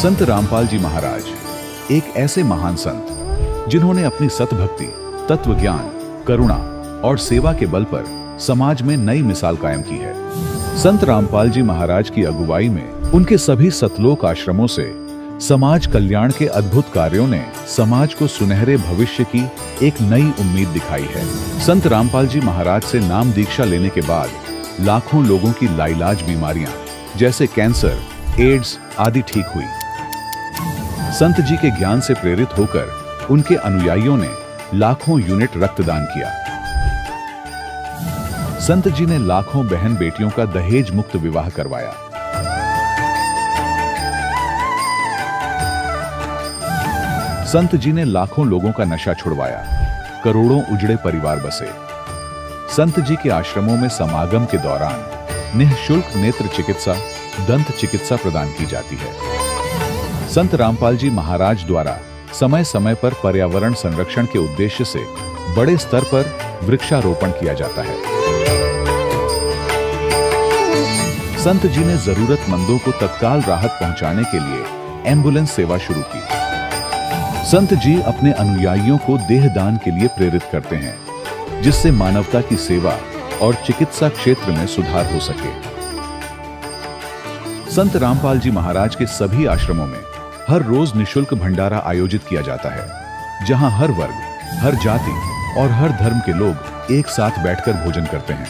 संत रामपाल जी महाराज एक ऐसे महान संत जिन्होंने अपनी सतभक्ति, तत्व ज्ञान, करुणा और सेवा के बल पर समाज में नई मिसाल कायम की है। संत रामपाल जी महाराज की अगुवाई में उनके सभी सतलोक आश्रमों से समाज कल्याण के अद्भुत कार्यों ने समाज को सुनहरे भविष्य की एक नई उम्मीद दिखाई है। संत रामपाल जी महाराज से नाम दीक्षा लेने के बाद लाखों लोगों की लाइलाज बीमारियां जैसे कैंसर, एड्स आदि ठीक हुई। संत जी के ज्ञान से प्रेरित होकर उनके अनुयायियों ने लाखों यूनिट रक्तदान किया। संत जी ने लाखों बहन बेटियों का दहेज मुक्त विवाह करवाया। संत जी ने लाखों लोगों का नशा छुड़वाया, करोड़ों उजड़े परिवार बसे। संत जी के आश्रमों में समागम के दौरान निःशुल्क नेत्र चिकित्सा, दंत चिकित्सा प्रदान की जाती है। संत रामपाल जी महाराज द्वारा समय समय पर पर्यावरण संरक्षण के उद्देश्य से बड़े स्तर पर वृक्षारोपण किया जाता है। संत जी ने जरूरतमंदों को तत्काल राहत पहुंचाने के लिए एम्बुलेंस सेवा शुरू की। संत जी अपने अनुयायियों को देहदान के लिए प्रेरित करते हैं, जिससे मानवता की सेवा और चिकित्सा क्षेत्र में सुधार हो सके। संत रामपाल जी महाराज के सभी आश्रमों में हर रोज निःशुल्क भंडारा आयोजित किया जाता है, जहां हर वर्ग, हर जाति और हर धर्म के लोग एक साथ बैठकर भोजन करते हैं।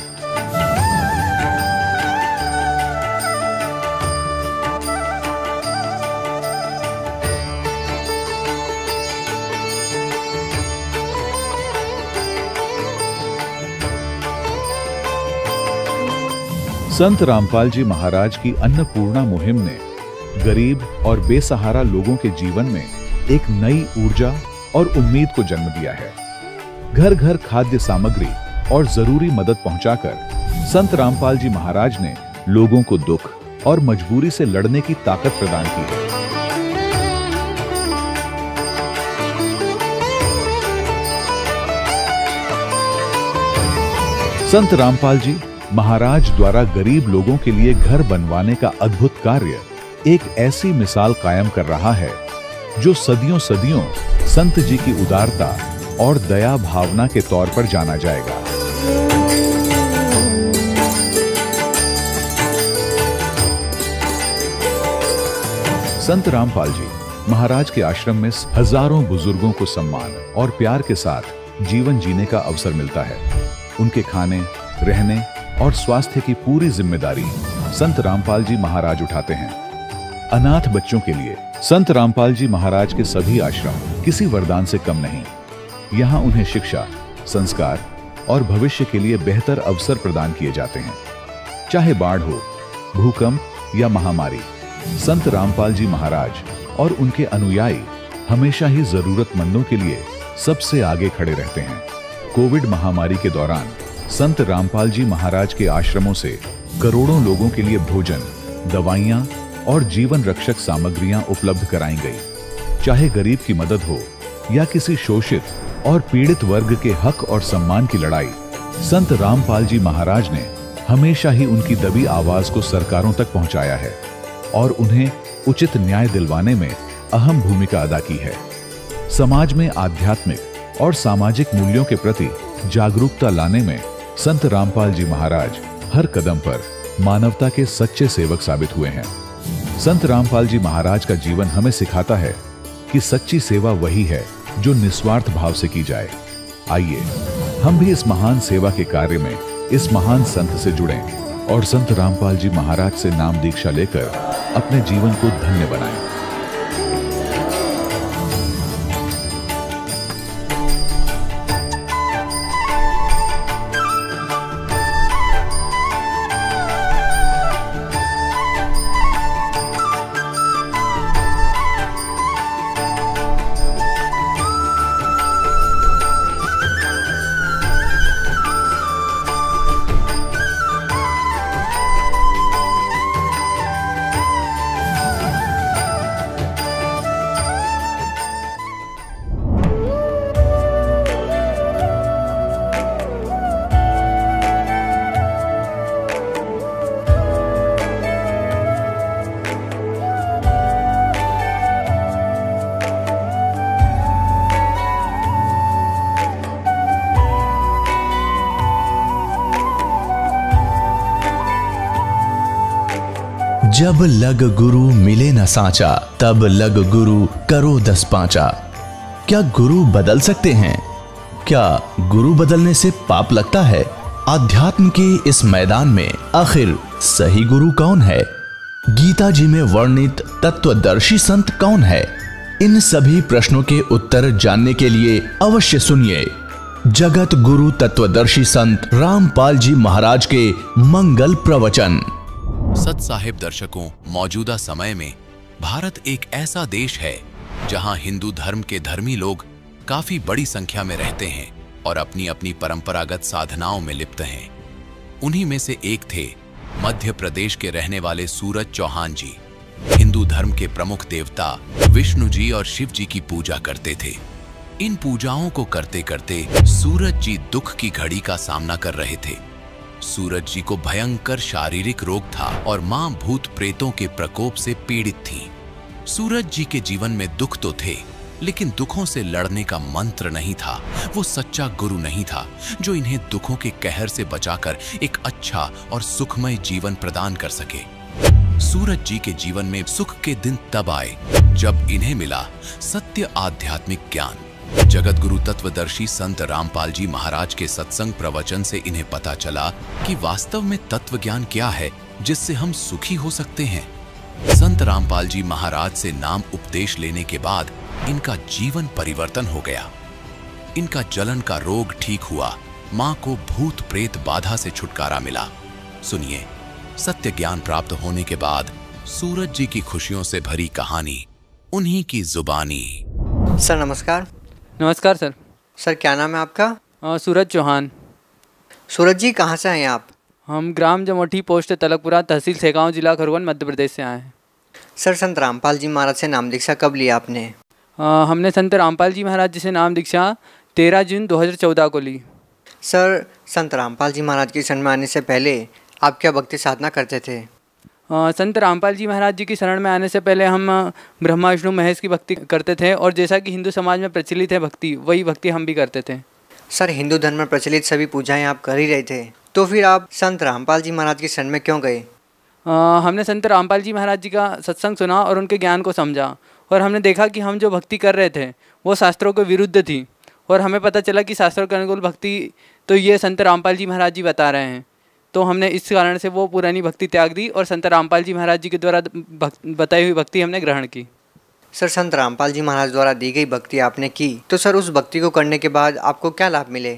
संत रामपाल जी महाराज की अन्नपूर्णा मुहिम ने गरीब और बेसहारा लोगों के जीवन में एक नई ऊर्जा और उम्मीद को जन्म दिया है। घर घर खाद्य सामग्री और जरूरी मदद पहुंचाकर संत रामपाल जी महाराज ने लोगों को दुख और मजबूरी से लड़ने की ताकत प्रदान की है। संत रामपाल जी महाराज द्वारा गरीब लोगों के लिए घर बनवाने का अद्भुत कार्य एक ऐसी मिसाल कायम कर रहा है जो सदियों सदियों संत जी की उदारता और दया भावना के तौर पर जाना जाएगा। संत रामपाल जी महाराज के आश्रम में हजारों बुजुर्गों को सम्मान और प्यार के साथ जीवन जीने का अवसर मिलता है। उनके खाने, रहने और स्वास्थ्य की पूरी जिम्मेदारी संत रामपाल जी महाराज उठाते हैं। अनाथ बच्चों के लिए संत रामपाल जी महाराज के सभी आश्रम किसी वरदान से कम नहीं। यहाँ उन्हें शिक्षा, संस्कार और भविष्य के लिए बेहतर अवसर प्रदान किए जाते हैं। चाहे बाढ़ हो, भूकंप या महामारी, संत रामपाल जी महाराज और उनके अनुयायी हमेशा ही जरूरतमंदों के लिए सबसे आगे खड़े रहते हैं। कोविड महामारी के दौरान संत रामपाल जी महाराज के आश्रमों से करोड़ों लोगों के लिए भोजन, दवाइयां और जीवन रक्षक सामग्रियां उपलब्ध कराई गई। चाहे गरीब की मदद हो या किसी शोषित और पीड़ित वर्ग के हक और सम्मान की लड़ाई, संत रामपाल जी महाराज ने हमेशा ही उनकी दबी आवाज को सरकारों तक पहुंचाया है और उन्हें उचित न्याय दिलवाने में अहम भूमिका अदा की है। समाज में आध्यात्मिक और सामाजिक मूल्यों के प्रति जागरूकता लाने में संत रामपाल जी महाराज हर कदम पर मानवता के सच्चे सेवक साबित हुए हैं। संत रामपाल जी महाराज का जीवन हमें सिखाता है कि सच्ची सेवा वही है जो निस्वार्थ भाव से की जाए। आइए हम भी इस महान सेवा के कार्य में इस महान संत से जुड़ें और संत रामपाल जी महाराज से नाम दीक्षा लेकर अपने जीवन को धन्य बनाएं। जब लग गुरु मिले न साचा, तब लग गुरु करो 10 पांचा। क्या गुरु बदल सकते हैं? क्या गुरु बदलने से पाप लगता है? आध्यात्म के इस मैदान में आखिर सही गुरु कौन है? गीता जी में वर्णित तत्वदर्शी संत कौन है? इन सभी प्रश्नों के उत्तर जानने के लिए अवश्य सुनिए जगत गुरु तत्वदर्शी संत रामपाल जी महाराज के मंगल प्रवचन। सत साहिब दर्शकों, मौजूदा समय में भारत एक ऐसा देश है जहां हिंदू धर्म के धर्मी लोग काफी बड़ी संख्या में रहते हैं और अपनी अपनी परंपरागत साधनाओं में लिप्त हैं। उन्हीं में से एक थे मध्य प्रदेश के रहने वाले सूरज चौहान जी। हिंदू धर्म के प्रमुख देवता विष्णु जी और शिव जी की पूजा करते थे। इन पूजाओं को करते करते सूरज जी दुख की घड़ी का सामना कर रहे थे। सूरज जी को भयंकर शारीरिक रोग था और मां भूत प्रेतों के प्रकोप से पीड़ित थी। सूरज जी के जीवन में दुख तो थे, लेकिन दुखों से लड़ने का मंत्र नहीं था। वो सच्चा गुरु नहीं था जो इन्हें दुखों के कहर से बचाकर एक अच्छा और सुखमय जीवन प्रदान कर सके। सूरज जी के जीवन में सुख के दिन तब आए जब इन्हें मिला सत्य आध्यात्मिक ज्ञान। जगत गुरु तत्वदर्शी संत रामपाल जी महाराज के सत्संग प्रवचन से इन्हें पता चला कि वास्तव में तत्व ज्ञान क्या है जिससे हम सुखी हो सकते हैं। संत रामपाल जी महाराज से नाम उपदेश लेने के बाद इनका जीवन परिवर्तन हो गया। इनका जलन का रोग ठीक हुआ, मां को भूत प्रेत बाधा से छुटकारा मिला। सुनिए सत्य ज्ञान प्राप्त होने के बाद सूरज जी की खुशियों से भरी कहानी, उन्हीं की जुबानी। सर नमस्कार। नमस्कार सर। सर क्या नाम है आपका? सूरज चौहान। सूरज जी कहाँ से हैं आप? हम ग्राम जमोठी, पोस्ट तलकपुरा, तहसील सेगांव, जिला खरगोन, मध्य प्रदेश से आए हैं। सर संत रामपाल जी महाराज से नाम दीक्षा कब लिया आपने? हमने संत रामपाल जी महाराज जी से नाम दीक्षा 13 जून 2014 को ली। सर संत रामपाल जी महाराज की शरण में आने से पहले आप क्या भक्ति साधना करते थे? संत रामपाल जी महाराज जी की शरण में आने से पहले हम ब्रह्मा विष्णु महेश की भक्ति करते थे और जैसा कि हिंदू समाज में प्रचलित है भक्ति, वही भक्ति हम भी करते थे। सर हिंदू धर्म में प्रचलित सभी पूजाएं आप कर ही रहे थे, तो फिर आप संत रामपाल जी महाराज की शरण में क्यों गए? हमने संत रामपाल जी महाराज जी का सत्संग सुना और उनके ज्ञान को समझा और हमने देखा कि हम जो भक्ति कर रहे थे वो शास्त्रों के विरुद्ध थी और हमें पता चला कि शास्त्रों के अनुकूल भक्ति तो ये संत रामपाल जी महाराज जी बता रहे हैं। तो हमने इस कारण से वो पुरानी भक्ति त्याग दी और संत रामपाल जी महाराज जी के द्वारा बताई हुई भक्ति हमने ग्रहण की। सर संत रामपाल जी महाराज द्वारा दी गई भक्ति आपने की, तो सर उस भक्ति को करने के बाद आपको क्या लाभ मिले?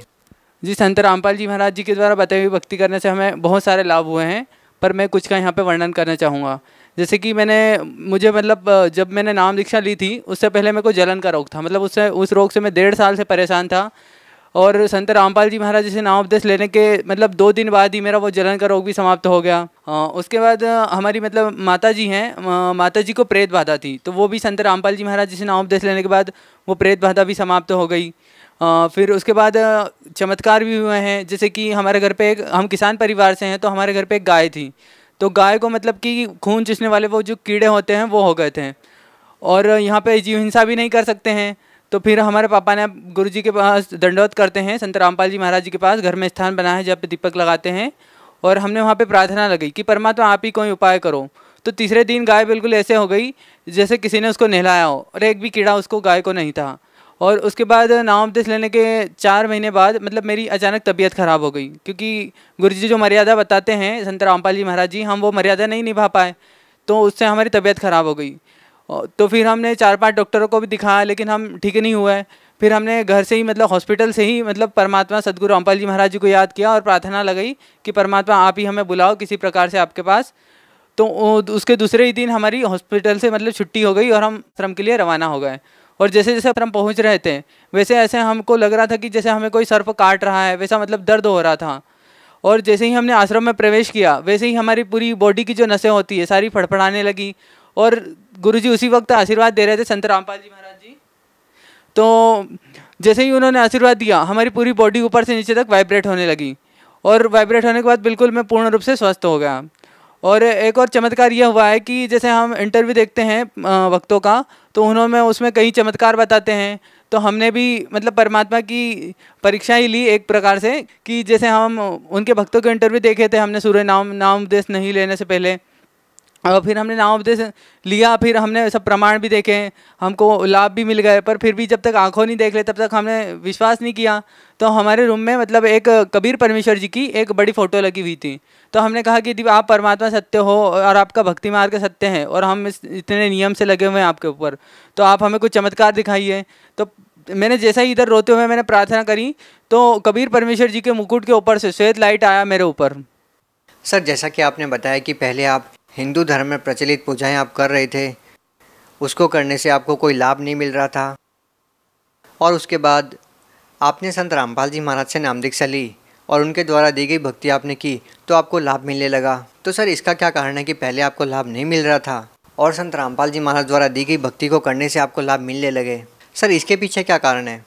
जी संत रामपाल जी महाराज जी के द्वारा बताई हुई भक्ति करने से हमें बहुत सारे लाभ हुए हैं, पर मैं कुछ का यहाँ पे वर्णन करना चाहूँगा। जैसे कि मुझे जब मैंने नाम दीक्षा ली थी उससे पहले मेरे को जलन का रोग था, मतलब उस रोग से मैं 1.5 साल से परेशान था और संत रामपाल जी महाराज जी से नामोपदेश लेने के 2 दिन बाद ही मेरा वो जलन का रोग भी समाप्त हो गया। उसके बाद हमारी माता जी हैं, माता जी को प्रेत बाधा थी, तो वो भी संत रामपाल जी महाराज जी से नामोपदेश लेने के बाद वो प्रेत बाधा भी समाप्त हो गई। फिर उसके बाद चमत्कार भी हुए हैं, जैसे कि हमारे घर पे हम किसान परिवार से हैं, तो हमारे घर पे एक गाय थी, तो गाय को कि खून चूसने वाले वो जो कीड़े होते हैं वो हो गए थे और यहाँ पे जीव हिंसा भी नहीं कर सकते हैं। तो फिर हमारे पापा ने गुरुजी के पास दंडवत करते हैं, संत रामपाल जी महाराज जी के पास घर में स्थान बनाया है जहाँ पे दीपक लगाते हैं और हमने वहाँ पे प्रार्थना लगाई कि परमात्मा आप ही कोई उपाय करो। तो तीसरे दिन गाय बिल्कुल ऐसे हो गई जैसे किसी ने उसको नहलाया हो और एक भी कीड़ा उसको गाय को नहीं था। और उसके बाद नामोपदेश लेने के 4 महीने बाद मेरी अचानक तबीयत ख़राब हो गई, क्योंकि गुरुजी जो मर्यादा बताते हैं संत रामपाल जी महाराज जी, हम वो मर्यादा नहीं निभा पाए, तो उससे हमारी तबीयत ख़राब हो गई। तो फिर हमने 4-5 डॉक्टरों को भी दिखाया, लेकिन हम ठीक नहीं हुए। फिर हमने घर से ही हॉस्पिटल से ही परमात्मा सदगुरु रामपाल जी महाराज जी को याद किया और प्रार्थना लगाई कि परमात्मा आप ही हमें बुलाओ किसी प्रकार से आपके पास। तो उसके दूसरे ही दिन हमारी हॉस्पिटल से छुट्टी हो गई और हम आश्रम के लिए रवाना हो गए। और जैसे जैसे हम पहुंच रहे थे वैसे ऐसे हमको लग रहा था कि जैसे हमें कोई सर्प काट रहा है, वैसा दर्द हो रहा था। और जैसे ही हमने आश्रम में प्रवेश किया वैसे ही हमारी पूरी बॉडी की जो नसें होती है सारी फड़फड़ाने लगी और गुरुजी उसी वक्त आशीर्वाद दे रहे थे संत रामपाल जी महाराज जी। तो जैसे ही उन्होंने आशीर्वाद दिया हमारी पूरी बॉडी ऊपर से नीचे तक वाइब्रेट होने लगी और वाइब्रेट होने के बाद बिल्कुल मैं पूर्ण रूप से स्वस्थ हो गया। और एक और चमत्कार यह हुआ है कि जैसे हम इंटरव्यू देखते हैं भक्तों का, तो उन्होंने उसमें कई चमत्कार बताते हैं, तो हमने भी परमात्मा की परीक्षा ही ली एक प्रकार से कि जैसे हम उनके भक्तों के इंटरव्यू देखे थे हमने सूर्य नाम उपदेश नहीं लेने से पहले, फिर हमने नामोपदेश लिया, फिर हमने सब प्रमाण भी देखे, हमको लाभ भी मिल गए, पर फिर भी जब तक आंखों नहीं देख ले तब तक हमने विश्वास नहीं किया। तो हमारे रूम में मतलब एक कबीर परमेश्वर जी की एक बड़ी फ़ोटो लगी हुई थी। तो हमने कहा कि यदि आप परमात्मा सत्य हो और आपका भक्ति मार्ग सत्य है और हम इतने नियम से लगे हुए हैं आपके ऊपर, तो आप हमें कुछ चमत्कार दिखाइए। तो मैंने जैसा ही इधर रोते हुए मैंने प्रार्थना करी तो कबीर परमेश्वर जी के मुकुट के ऊपर से श्वेत लाइट आया मेरे ऊपर। सर, जैसा कि आपने बताया कि पहले आप हिंदू धर्म में प्रचलित पूजाएं आप कर रहे थे, उसको करने से आपको कोई लाभ नहीं मिल रहा था, और उसके बाद आपने संत रामपाल जी महाराज से नाम दीक्षा ली और उनके द्वारा दी गई भक्ति आपने की तो आपको लाभ मिलने लगा। तो सर, इसका क्या कारण है कि पहले आपको लाभ नहीं मिल रहा था और संत रामपाल जी महाराज द्वारा दी गई भक्ति को करने से आपको लाभ मिलने लगे? सर, इसके पीछे क्या कारण है?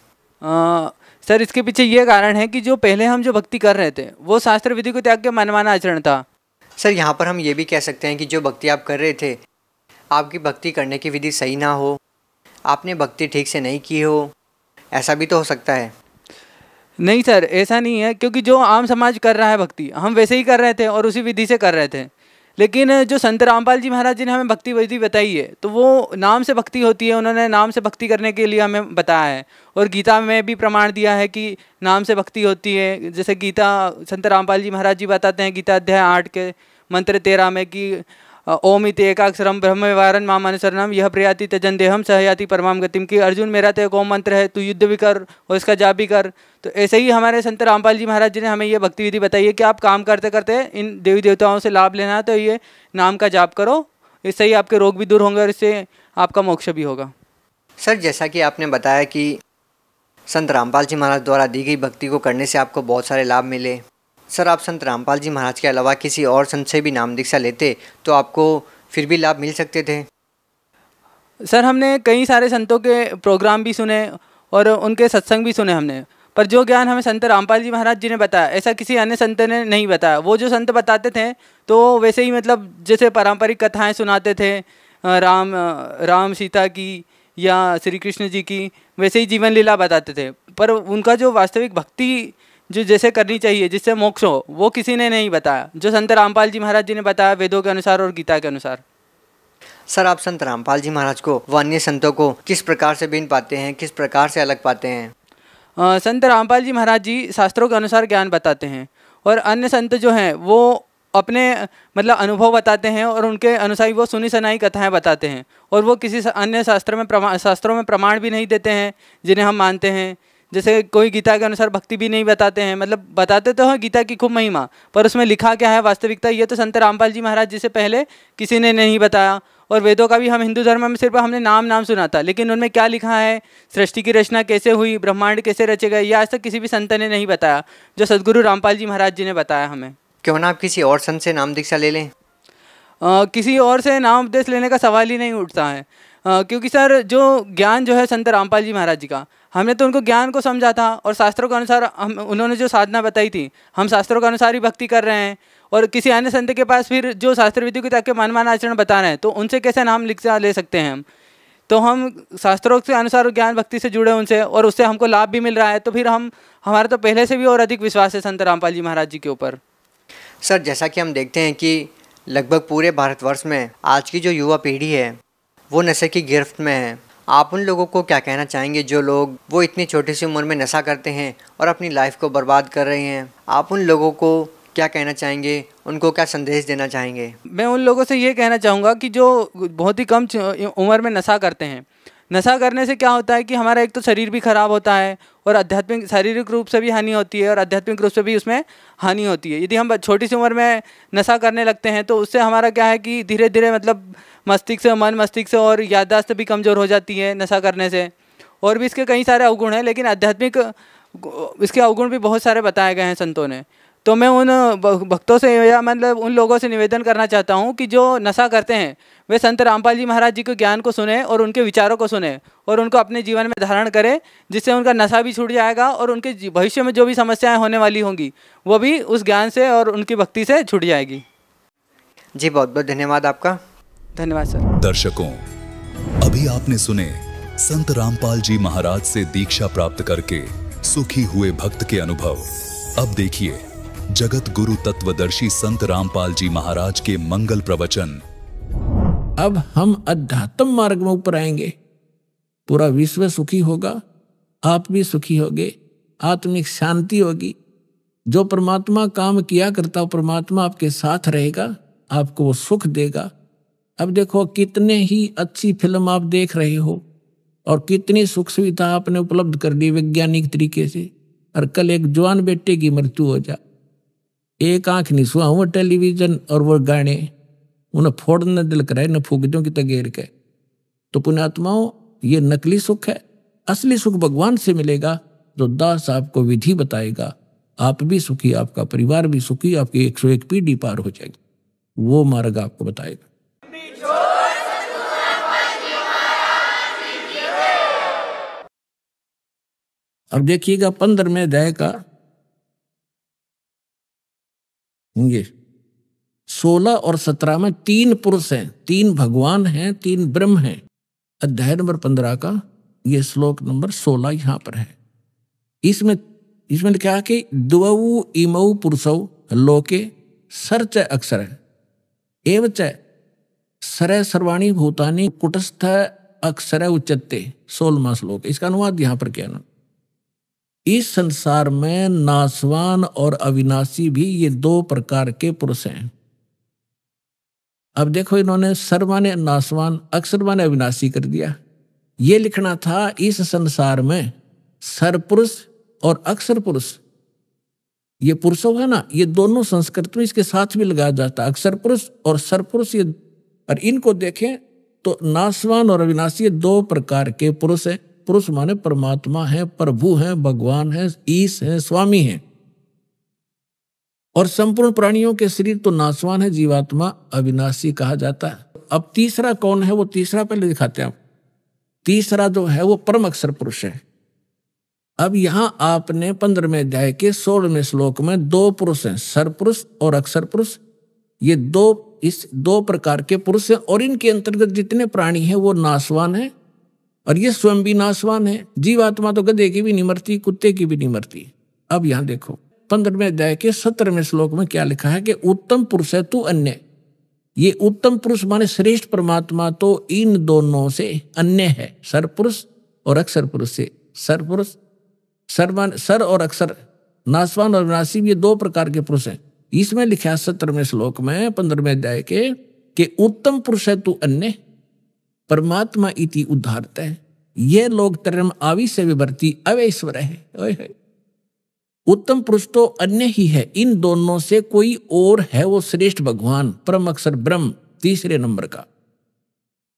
सर, इसके पीछे ये कारण है कि जो पहले हम जो भक्ति कर रहे थे वो शास्त्र विधि को त्याग के मनमाना आचरण था। सर, यहाँ पर हम ये भी कह सकते हैं कि जो भक्ति आप कर रहे थे, आपकी भक्ति करने की विधि सही ना हो, आपने भक्ति ठीक से नहीं की हो, ऐसा भी तो हो सकता है। नहीं सर, ऐसा नहीं है, क्योंकि जो आम समाज कर रहा है भक्ति हम वैसे ही कर रहे थे और उसी विधि से कर रहे थे। लेकिन जो संत रामपाल जी महाराज जी ने हमें भक्ति विधि बताई है तो वो नाम से भक्ति होती है, उन्होंने नाम से भक्ति करने के लिए हमें बताया है और गीता में भी प्रमाण दिया है कि नाम से भक्ति होती है। जैसे गीता संत रामपाल जी महाराज जी बताते हैं गीता अध्याय 8 के मंत्र 13 में कि ओम इति एकाक्षरम ब्रह्म व्यवहारन माम अनुसरणम यह प्रयाति त्यजन देहम सहयाति परमाम गतिम, की अर्जुन मेरा तो एक ओम मंत्र है, तू युद्ध भी कर और इसका जाप भी कर। तो ऐसे ही हमारे संत रामपाल जी महाराज जी ने हमें ये भक्ति विधि बताई है कि आप काम करते करते इन देवी देवताओं से लाभ लेना है तो ये नाम का जाप करो, इससे ही आपके रोग भी दूर होंगे और इससे आपका मोक्ष भी होगा। सर, जैसा कि आपने बताया कि संत रामपाल जी महाराज द्वारा दी गई भक्ति को करने से आपको बहुत सारे लाभ मिले, सर आप संत रामपाल जी महाराज के अलावा किसी और संत से भी नाम दीक्षा लेते तो आपको फिर भी लाभ मिल सकते थे? सर, हमने कई सारे संतों के प्रोग्राम भी सुने और उनके सत्संग भी सुने हमने, पर जो ज्ञान हमें संत रामपाल जी महाराज जी ने बताया ऐसा किसी अन्य संत ने नहीं बताया। वो जो संत बताते थे तो वैसे ही मतलब जैसे पारंपरिक कथाएं सुनाते थे राम सीता की या श्री कृष्ण जी की, वैसे ही जीवन लीला बताते थे, पर उनका जो वास्तविक भक्ति जो जैसे करनी चाहिए जिससे मोक्ष हो वो किसी ने नहीं बताया, जो संत रामपाल जी महाराज जी ने बताया वेदों के अनुसार और गीता के अनुसार। सर, आप संत रामपाल जी महाराज को व अन्य संतों को किस प्रकार से भिन्न पाते हैं, किस प्रकार से अलग पाते हैं? संत रामपाल जी महाराज जी शास्त्रों के अनुसार ज्ञान बताते हैं और अन्य संत जो हैं वो अपने मतलब अनुभव बताते हैं और उनके अनुसार वो सुनी सुनाई कथाएं बताते हैं और वो किसी अन्य शास्त्रों में प्रमाण भी नहीं देते हैं जिन्हें हम मानते हैं। जैसे कोई गीता के अनुसार भक्ति भी नहीं बताते हैं, मतलब बताते तो हैं गीता की खूब महिमा, पर उसमें लिखा क्या है वास्तविकता ये तो संत रामपाल जी महाराज जी से पहले किसी ने नहीं बताया। और वेदों का भी हम हिंदू धर्म में सिर्फ हमने नाम सुना था, लेकिन उनमें क्या लिखा है, सृष्टि की रचना कैसे हुई, ब्रह्मांड कैसे रचे गए, यह आज तक किसी भी संत ने नहीं बताया जो सदगुरु रामपाल जी महाराज जी ने बताया हमें। क्यों ना आप किसी और संत से नाम दीक्षा ले लें? किसी और से नाम उपदेश लेने का सवाल ही नहीं उठता है, क्योंकि सर जो ज्ञान जो है संत रामपाल जी महाराज जी का, हमने तो उनको ज्ञान को समझा था और शास्त्रों के अनुसार उन्होंने जो साधना बताई थी हम शास्त्रों के अनुसार ही भक्ति कर रहे हैं। और किसी अन्य संत के पास फिर जो शास्त्र विधि को ताकि मनमाना आचरण बता रहे हैं तो उनसे कैसे नाम ले सकते हैं हम? तो हम शास्त्रों के अनुसार ज्ञान भक्ति से जुड़े उनसे और उससे हमको लाभ भी मिल रहा है, तो फिर हमारा तो पहले से भी और अधिक विश्वास है संत रामपाल जी महाराज जी के ऊपर। सर, जैसा कि हम देखते हैं कि लगभग पूरे भारतवर्ष में आज की जो युवा पीढ़ी है वो नशे की गिरफ्त में है, आप उन लोगों को क्या कहना चाहेंगे जो लोग वो इतनी छोटी सी उम्र में नशा करते हैं और अपनी लाइफ को बर्बाद कर रहे हैं? आप उन लोगों को क्या कहना चाहेंगे, उनको क्या संदेश देना चाहेंगे? मैं उन लोगों से ये कहना चाहूँगा कि जो बहुत ही कम उम्र में नशा करते हैं, नशा करने से क्या होता है कि हमारा एक तो शरीर भी खराब होता है और आध्यात्मिक शारीरिक रूप से भी हानि होती है और आध्यात्मिक रूप से भी उसमें हानि होती है। यदि हम छोटी सी उम्र में नशा करने लगते हैं तो उससे हमारा क्या है कि धीरे धीरे मतलब मस्तिष्क और याददाश्त भी कमज़ोर हो जाती है नशा करने से। और भी इसके कई सारे अवगुण हैं, लेकिन आध्यात्मिक इसके अवगुण भी बहुत सारे बताए गए हैं संतों ने। तो मैं उन भक्तों से या मतलब उन लोगों से निवेदन करना चाहता हूँ कि जो नशा करते हैं वे संत रामपाल जी महाराज जी के ज्ञान को सुने और उनके विचारों को सुने और उनको अपने जीवन में धारण करें, जिससे उनका नशा भी छूट जाएगा और उनके भविष्य में जो भी समस्याएं होने वाली होंगी वो भी उस ज्ञान से और उनकी भक्ति से छूट जाएगी। जी, बहुत बहुत धन्यवाद आपका। धन्यवाद सर। दर्शकों, अभी आपने सुने संत रामपाल जी महाराज से दीक्षा प्राप्त करके सुखी हुए भक्त के अनुभव। अब देखिए जगत गुरु तत्वदर्शी संत रामपाल जी महाराज के मंगल प्रवचन। अब हम अध्यात्म मार्ग में ऊपर आएंगे, पूरा विश्व सुखी होगा, आप भी सुखी होगे, आत्मिक शांति होगी। जो परमात्मा काम किया करता हो परमात्मा आपके साथ रहेगा, आपको वो सुख देगा। अब देखो कितने ही अच्छी फिल्म आप देख रहे हो और कितनी सुख सुविधा आपने उपलब्ध कर दी वैज्ञानिक तरीके से, और कल एक जवान बेटे की मृत्यु हो जा, एक आंख नहीं सुहा वो टेलीविजन और वो गाने उन्हें फोड़ने दिल कराए न फूकदों की तगेर के। तो पुण्यात्माओं, ये नकली सुख है, असली सुख भगवान से मिलेगा जो दास आपको विधि बताएगा। आप भी सुखी, आपका परिवार भी सुखी, आपकी 101 पीढ़ी पार हो जाएगी, वो मार्ग आपको बताएगा। अब देखिएगा 15वें अध्याय का ये 16 और 17 में 3 पुरुष हैं, 3 भगवान हैं, 3 ब्रह्म हैं। अध्याय नंबर 15 का ये श्लोक नंबर 16 यहां पर है। इसमें लिखा है कि द्वौ इमौ पुरुषौ लोके सर्च अक्षर एवच सर सर्वाणी भूतानि कुटस्थ अक्षर उच्चते। 16वां श्लोक, इसका अनुवाद यहां पर क्या ना, इस संसार में नासवान और अविनाशी भी ये 2 प्रकार के पुरुष हैं। अब देखो इन्होंने सर्व माने नासवान, अक्षर माने अविनाशी कर दिया। ये लिखना था इस संसार में सरपुरुष और अक्षर पुरुष, ये पुरुषों है ना, ये दोनों संस्कृत में इसके साथ भी लगाया जाता है, अक्षर पुरुष और सरपुरुष। ये और इनको देखें तो नासवान और अविनाशी ये 2 प्रकार के पुरुष हैं। पुरुष माने परमात्मा है, प्रभु है, भगवान है, ईश है, स्वामी है। और संपूर्ण प्राणियों के शरीर तो नासवान है, जीवात्मा अविनाशी कहा जाता है। अब तीसरा कौन है, वो तीसरा पहले दिखाते हैं आप। तीसरा जो है वो परम अक्षर पुरुष है। अब यहां आपने 15वें अध्याय के 16वें श्लोक में 2 पुरुष हैं, सरपुरुष और अक्षर पुरुष। ये 2 प्रकार के पुरुष हैं और इनके अंतर्गत जितने प्राणी हैं वो नासवान है और ये स्वयं भी नासवान है। जीवात्मा तो गधे की भी नहीं मरती, कुत्ते की भी नहीं मरती। अब यहां देखो 15वें अध्याय के 17वें श्लोक में क्या लिखा है कि उत्तम पुरुष है तू अन्य। ये उत्तम पुरुष माने श्रेष्ठ परमात्मा तो इन दोनों से अन्य है, सरपुरुष और अक्षर पुरुष से। सरपुरुष सर और अक्षर, नासवान और विनाशी, ये 2 प्रकार के पुरुष हैं। इसमें लिखा है 17वें श्लोक में 15वें अध्याय के कि उत्तम पुरुष है तू अन्य परमात्मा इति उद्धारत है। ये लोग तरम आवी से विवर्ती अवैश्वर है। उत्तम पुरुष तो अन्य ही है, इन दोनों से कोई और है वो श्रेष्ठ भगवान परम अक्षर ब्रह्म, तीसरे नंबर का।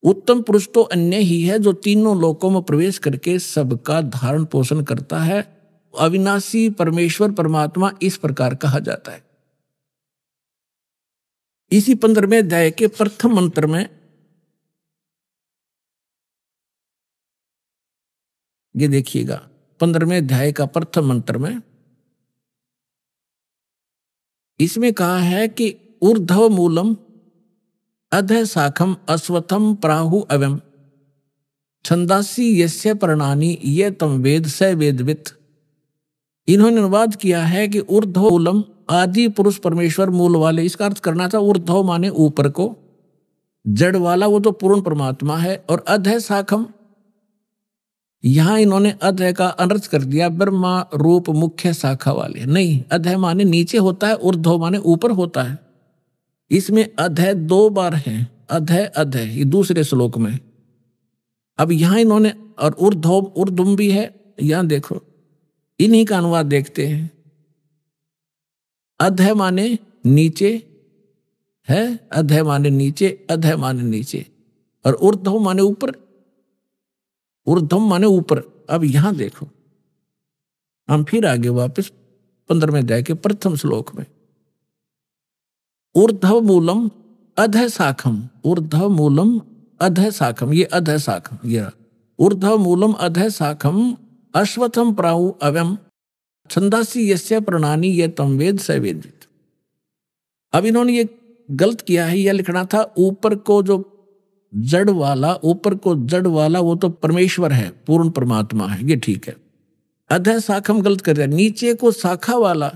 उत्तम पुरुष तो अन्य ही है जो तीनों लोकों में प्रवेश करके सबका धारण पोषण करता है। अविनाशी परमेश्वर परमात्मा इस प्रकार कहा जाता है। इसी 15वें अध्याय के प्रथम मंत्र में ये देखिएगा, 15वें अध्याय का प्रथम मंत्र में इसमें कहा है कि ऊर्ध्व मूलम अधः शाखम अश्वत्थम प्राहु अवम छंदासी यस्य प्रणानी ये तम वेद स वेदवित। इन्होंने अनुवाद किया है कि ऊर्ध्व मूलम आदि पुरुष परमेश्वर मूल वाले, इसका अर्थ करना था ऊर्ध्व माने ऊपर को, जड़ वाला वो तो पूर्ण परमात्मा है। और अधः शाखम, यहां इन्होंने अधः का अनर्थ कर दिया ब्रह्मा रूप मुख्य शाखा वाले। नहीं, अधः माने नीचे होता है, ऊर्ध्व माने ऊपर होता है। इसमें अधः 2 बार है, अधः अधः, ये दूसरे श्लोक में। अब यहां इन्होंने और ऊर्ध्वम भी है, यहां देखो इन्हीं का अनुवाद देखते हैं। अधः माने नीचे है, अधः माने नीचे, अधः माने नीचे, और ऊर्ध्व माने ऊपर, ऊर्ध्वम माने ऊपर। अब यहां देखो, हम फिर आगे वापस 15वें अध्याय के प्रथम श्लोक में ऊर्ध्व मूलम अधः शाखम, ऊर्ध्व मूलम अधः शाखम, ये अधः शाखम, ये ऊर्ध्व मूलम अधः शाखम अश्वत्थम प्राहु अवम छंदासी यस्य प्रणानी ये तम वेद स वेदित। अब इन्होंने ये गलत किया है, यह लिखना था ऊपर को जो जड़ वाला, ऊपर को जड़ वाला वो तो परमेश्वर है, पूर्ण परमात्मा है, ये ठीक है। अधः शाखम गलत कर दिया, नीचे को शाखा वाला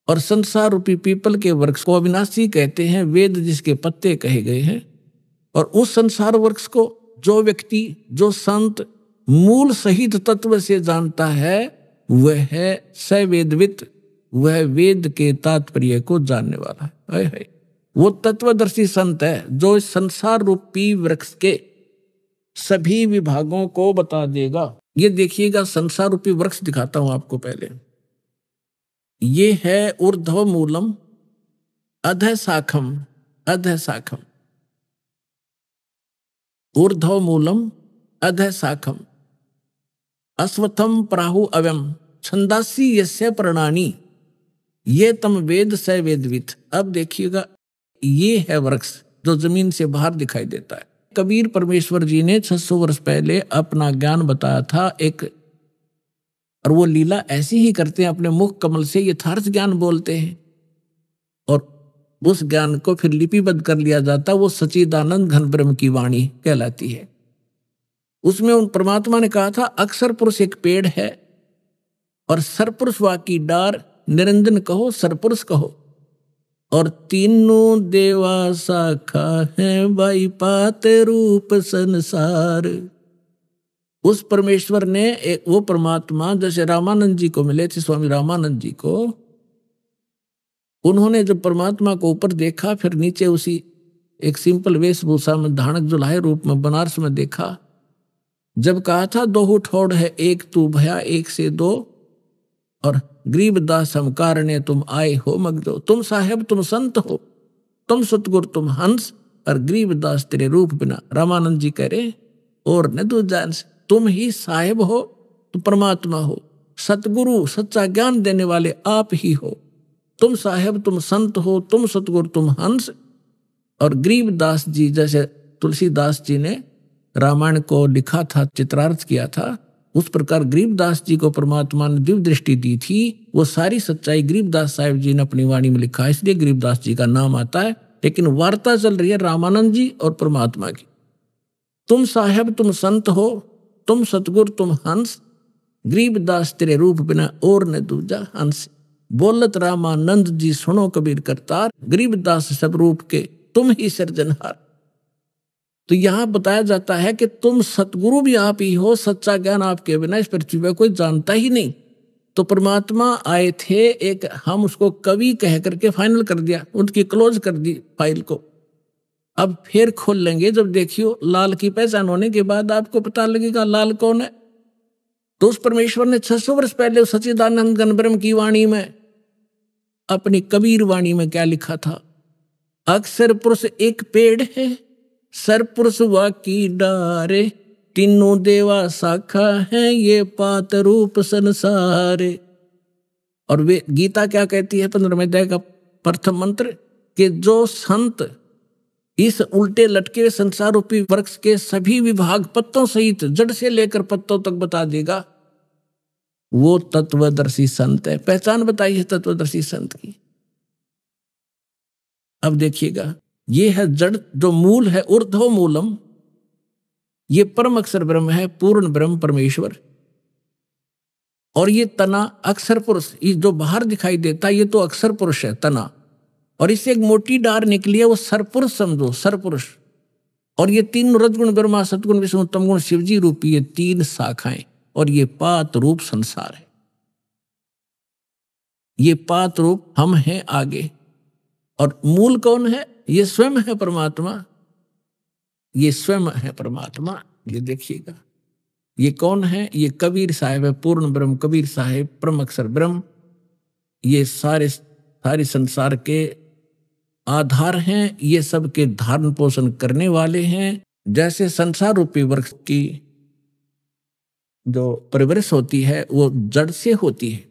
और संसार रूपी पीपल के वृक्ष को अविनाशी कहते हैं। वेद जिसके पत्ते कहे गए हैं और उस संसार वृक्ष को जो व्यक्ति, जो संत मूल सहित तत्व से जानता है, वह है सवेदवित, वह वेद के तात्पर्य को जानने वाला है। वो तत्वदर्शी संत है जो इस संसार रूपी वृक्ष के सभी विभागों को बता देगा। ये देखिएगा, संसार रूपी वृक्ष दिखाता हूं आपको पहले। ये है ऊर्ध्व मूलम अधः शाखम, अधः शाखम, ऊर्ध्व मूलम अधः शाखम, अश्वत्थम प्राहु अव्यम, छंदासी यस्य प्रणानी, ये तम वेद स वेदवित। अब देखिएगा, ये है वृक्ष जो जमीन से बाहर दिखाई देता है। कबीर परमेश्वर जी ने 600 वर्ष पहले अपना ज्ञान बताया था एक, और वो लीला ऐसी ही करते हैं, अपने मुख कमल से यथार्थ ज्ञान बोलते हैं और उस ज्ञान को फिर लिपिबद्ध कर लिया जाता, वो सच्चिदानंद घन ब्रह्म की वाणी कहलाती है। उसमें उन परमात्मा ने कहा था, अक्षर पुरुष एक पेड़ है और सरपुरुष वाकी डार, निरंजन कहो सरपुरुष कहो, और तीनों देवा शाखा है बाई पात रूप संसार। उस परमेश्वर ने वो परमात्मा जैसे रामानंद जी को मिले थे, स्वामी रामानंद जी को, उन्होंने जब परमात्मा को ऊपर देखा, फिर नीचे उसी एक सिंपल वेशभूषा में धानक जुलाहे रूप में बनारस में देखा। जब कहा था, दो ठोड़ है एक तू भया एक से दो, और गरीबदास हम कारणे तुम आए हो मगदो, तुम साहेब तुम संत हो, तुम सतगुर तुम हंस, और गरीबदास तेरे रूप बिना। रामानंद जी कह रहे और न तू जान, तुम ही साहेब हो, तुम परमात्मा हो, सतगुरु सच्चा ज्ञान देने वाले आप ही हो, तुम साहेब तुम संत हो, तुम सतगुरु तुम हंस। और गरीबदास जी जैसे तुलसीदास जी ने रामायण को लिखा था, चित्रार्थ किया था, उस प्रकार गरीबदास जी को परमात्मा ने दिव्य दृष्टि दी थी। वो सारी सच्चाई गरीबदास साहिब जी ने अपनी वाणी में लिखा है, इसलिए गरीबदास जी का नाम आता है। लेकिन वार्ता चल रही है रामानंद जी और परमात्मा की। तुम साहेब तुम संत हो, तुम सतगुर तुम हंस, गरीबदास तेरे रूप बिना और न दूजा हंस। बोलत रामानंद जी सुनो कबीर करतार, गरीबदास सब रूप के तुम ही सृजनहार। तो यहां बताया जाता है कि तुम सतगुरु भी आप ही हो, सच्चा ज्ञान आपके बिना इस पृथ्वी पर कोई जानता ही नहीं। तो परमात्मा आए थे एक, हम उसको कवि कह करके फाइनल कर दिया, उनकी क्लोज कर दी फाइल को। अब फिर खोल लेंगे जब देखियो लाल की पहचान होने के बाद आपको पता लगेगा लाल कौन है। तो उस परमेश्वर ने 600 वर्ष पहले सच्चिदानंद घन ब्रह्म की वाणी में, अपनी कबीर वाणी में क्या लिखा था, अक्षर पुरुष एक पेड़ है, सरपुरुष वाकी डारे, तीनों देवा शाखा है ये पात रूप संसारे। और वे गीता क्या कहती है 15वें अध्याय का प्रथम मंत्र, कि जो संत इस उल्टे लटके संसार रूपी वृक्ष के सभी विभाग पत्तों सहित जड़ से लेकर पत्तों तक बता देगा, वो तत्वदर्शी संत है। पहचान बताई है तत्वदर्शी संत की। अब देखिएगा, ये है जड़, जो मूल है ऊर्ध्व मूलम, ये परम अक्षर ब्रह्म है, पूर्ण ब्रह्म परमेश्वर। और ये तना अक्षर पुरुष, ये जो बाहर दिखाई देता ये तो अक्षर पुरुष है तना, और इससे एक मोटी डार निकली है, वो सरपुरुष समझो, सरपुरुष। और ये तीन रजगुण ब्रह्मा सतगुण विष्णु तमगुण शिवजी रूपी ये तीन शाखाएं, और ये पात रूप संसार है। ये पात रूप हम हैं आगे, और मूल कौन है, ये स्वयं है परमात्मा, ये स्वयं है परमात्मा। ये देखिएगा, ये कौन है, ये कबीर साहिब है, पूर्ण ब्रह्म कबीर साहिब, परम अक्षर ब्रह्म। ये सारे संसार के आधार हैं, ये सब के धारण पोषण करने वाले हैं। जैसे संसार रूपी वृक्ष की जो परिवृष होती है वो जड़ से होती है।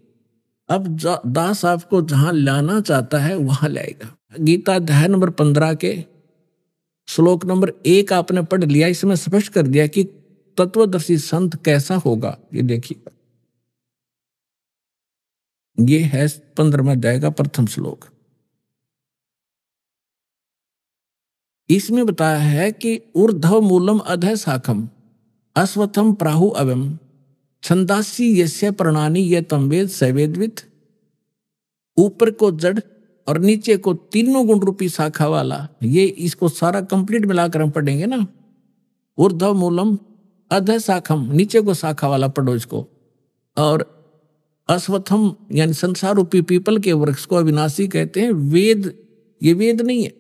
अब दास आपको जहां लाना चाहता है वहां लाएगा। गीता अध्याय नंबर 15 के श्लोक नंबर 1 आपने पढ़ लिया, इसमें स्पष्ट कर दिया कि तत्वदर्शी संत कैसा होगा। ये देखिए, ये है 15वें अध्याय का प्रथम श्लोक। इसमें बताया है कि ऊर्ध्व मूलम अधः शाखम, अश्वत्थम प्राहु अव्यम, छंदासी यस्य प्रणानी ये तम वेद सवेदवित। ऊपर को जड़, और नीचे को तीनों गुण रूपी शाखा वाला, ये इसको सारा कंप्लीट मिलाकर हम पढ़ेंगे ना। ऊर्ध्व मूलम अध शाखम, नीचे को शाखा वाला पढ़ो इसको। और अश्वत्थम यानी संसार रूपी पीपल के वृक्ष को अविनाशी कहते हैं। वेद, ये वेद नहीं है।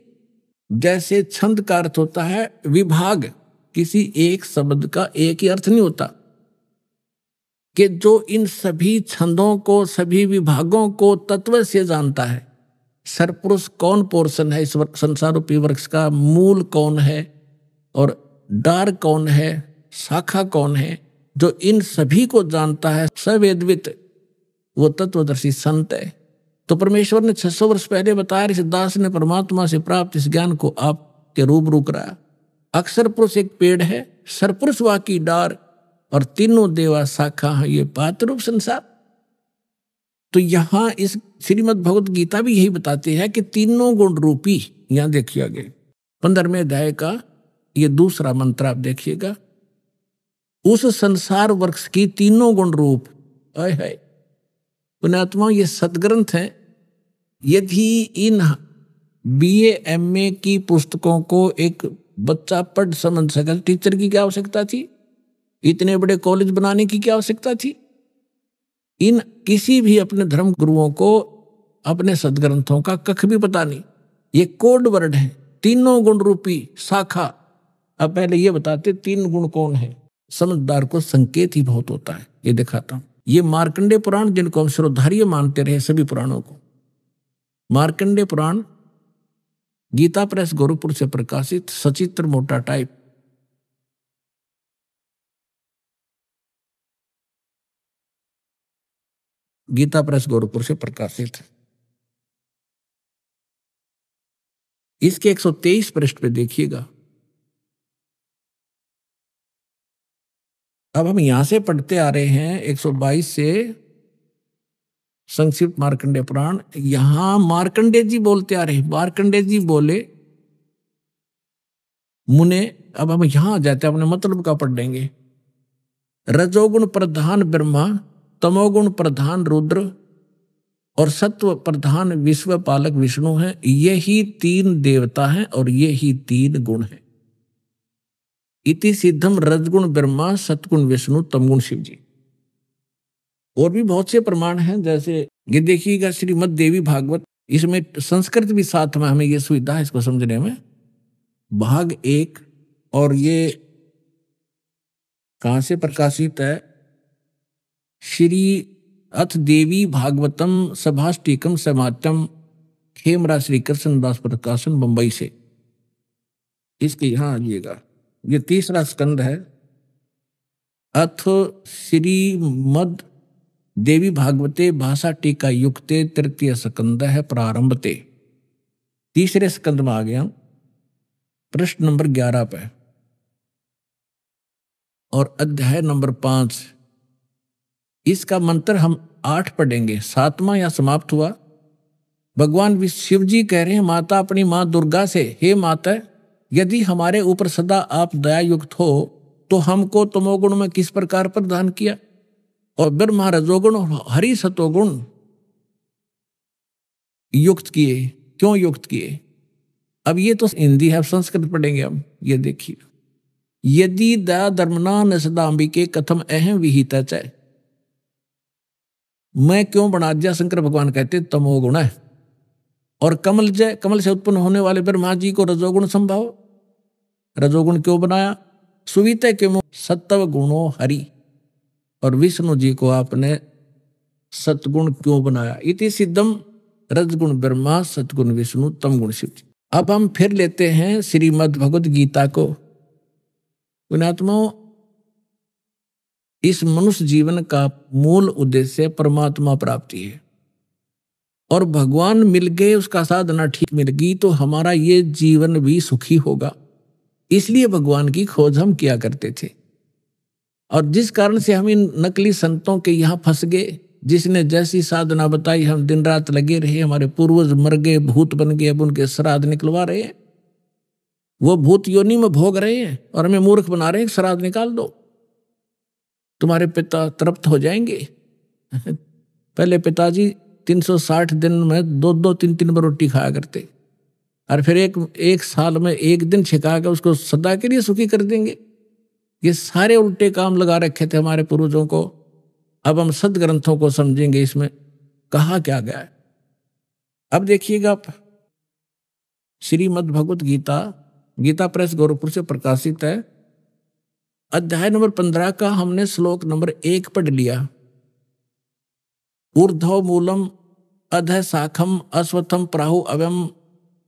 जैसे छंद का अर्थ होता है विभाग, किसी एक शब्द का एक ही अर्थ नहीं होता, कि जो इन सभी छंदों को, सभी विभागों को तत्व से जानता है। सरपुरुष कौन पोर्शन है इस संसार रूपी वृक्ष का, मूल कौन है और डार कौन है, शाखा कौन है, जो इन सभी को जानता है, सवेदवित, वो तत्वदर्शी संत है। तो परमेश्वर ने 600 वर्ष पहले बताया, इस दास ने परमात्मा से प्राप्त इस ज्ञान को आपके रूबरू कराया। अक्षर पुरुष एक पेड़ है, सरपुरुष वा की डार, और तीनों देवा शाखा है ये पात्ररूप संसार। तो यहां इस श्रीमद् भगवत गीता भी यही बताती है कि तीनों गुण रूपी, यहां देखिए आगे 15वें अध्याय का ये दूसरा मंत्र आप देखिएगा, उस संसार वृक्ष की तीनों गुण रूप। आय हाय पुण्यात्मा, ये सदग्रंथ है। यदि इन BA MA की पुस्तकों को एक बच्चा पढ़ समझ सके, टीचर की क्या आवश्यकता थी? इतने बड़े कॉलेज बनाने की क्या आवश्यकता थी? इन किसी भी अपने धर्म गुरुओं को अपने सदग्रंथों का कख भी पता नहीं। ये कोड वर्ड है, तीनों गुण रूपी शाखा। अब पहले ये बताते तीन गुण कौन है। समझदार को संकेत ही बहुत होता है, ये दिखाता हूं। ये मार्कंडेय पुराण, जिनको हम श्रोधार्य मानते रहे सभी पुराणों को, मार्कंडेय पुराण गीता प्रेस गोरखपुर से प्रकाशित, सचित्र मोटा टाइप। गीता प्रेस गोरखपुर से प्रकाशित। इसके 123 पृष्ठ पे देखिएगा। अब हम यहां से पढ़ते आ रहे हैं 122 से संक्षिप्त मार्कंडेय पुराण। यहां मार्कंडेय जी बोलते आ रहे हैं। मार्कंडेय जी बोले मुने। अब हम यहां आ जाते हैं, अपने मतलब का पढ़ देंगे। रजोगुण प्रधान ब्रह्मा, तमोगुण प्रधान रुद्र और सत्व प्रधान विश्व पालक विष्णु हैं। यही तीन देवता हैं और यही तीन गुण हैं। इति सिद्धम रजगुण ब्रह्मा, सतगुण विष्णु, तमगुण शिव जी। और भी बहुत से प्रमाण हैं, जैसे ये देखिएगा श्रीमद् देवी भागवत, इसमें संस्कृत भी साथ में, हमें ये सुविधा है इसको समझने में। भाग 1, और ये कहां से प्रकाशित है? श्री अथ देवी भागवतम सभाष्टिकम समात्यम, खेमरा श्री कृष्णदास प्रकाशन, मुंबई से। इसके यहां आइएगा, ये तीसरा स्कंद है। अथ श्रीमद् देवी भागवते भाषा टीका युक्ते, तृतीय स्कंद है प्रारंभते। तीसरे स्कंद में आ गया, पृष्ठ नंबर 11 पे, और अध्याय नंबर 5। इसका मंत्र हम 8 पढ़ेंगे। 7वां या समाप्त हुआ। भगवान शिव जी कह रहे हैं माता अपनी मां दुर्गा से, हे माता, यदि हमारे ऊपर सदा आप दया युक्त हो तो हमको तमोगुण में किस प्रकार प्रदान किया, और ब्रह्मा रजोगुण और हरि सतोगुण युक्त किए, क्यों युक्त किए? अब ये तो हिंदी है, संस्कृत पढ़ेंगे हम। ये देखिए, यदि दया धर्मना न सदा अंबिके कथम अहम विहिता च, मैं क्यों बना दिया? शंकर भगवान कहते तमोगुण है। और कमल जय, कमल से उत्पन्न होने वाले ब्रह्मा जी को रजोगुण संभाव, रजोगुण क्यों बनाया? सुविते के मुख सत्व गुणों हरि, और विष्णु जी को आपने सतगुण क्यों बनाया? इति सिद्धम रजगुण ब्रह्मा, सतगुण विष्णु, तमगुण शिव जी। अब हम फिर लेते हैं श्रीमद् भगवद गीता को। पुण्यात्माओं, इस मनुष्य जीवन का मूल उद्देश्य परमात्मा प्राप्ति है, और भगवान मिल गए, उसका साधना ठीक मिल गई तो हमारा ये जीवन भी सुखी होगा। इसलिए भगवान की खोज हम किया करते थे। और जिस कारण से हम इन नकली संतों के यहाँ फंस गए, जिसने जैसी साधना बताई हम दिन रात लगे रहे, हमारे पूर्वज मर गए, भूत बन गए, अब उनके श्राद्ध निकलवा रहे हैं, वो भूत योनि में भोग रहे हैं और हमें मूर्ख बना रहे हैं। श्राद्ध निकाल दो, तुम्हारे पिता तृप्त हो जाएंगे। पहले पिताजी 360 दिन में 2-2 3-3 बार रोटी खाया करते, और फिर एक साल में एक दिन छिका के उसको सदा के लिए सुखी कर देंगे। ये सारे उल्टे काम लगा रखे थे हमारे पूर्वजों को। अब हम सदग्रंथों को समझेंगे, इसमें कहा क्या गया है। अब देखिएगा आप, श्रीमद् भगवत गीता, गीता प्रेस गोरखपुर से प्रकाशित है, अध्याय नंबर 15 का हमने श्लोक नंबर 1 पढ़ लिया। ऊर्ध्व मूलम अधः शाखम अश्वत्थम प्राहु अव्यम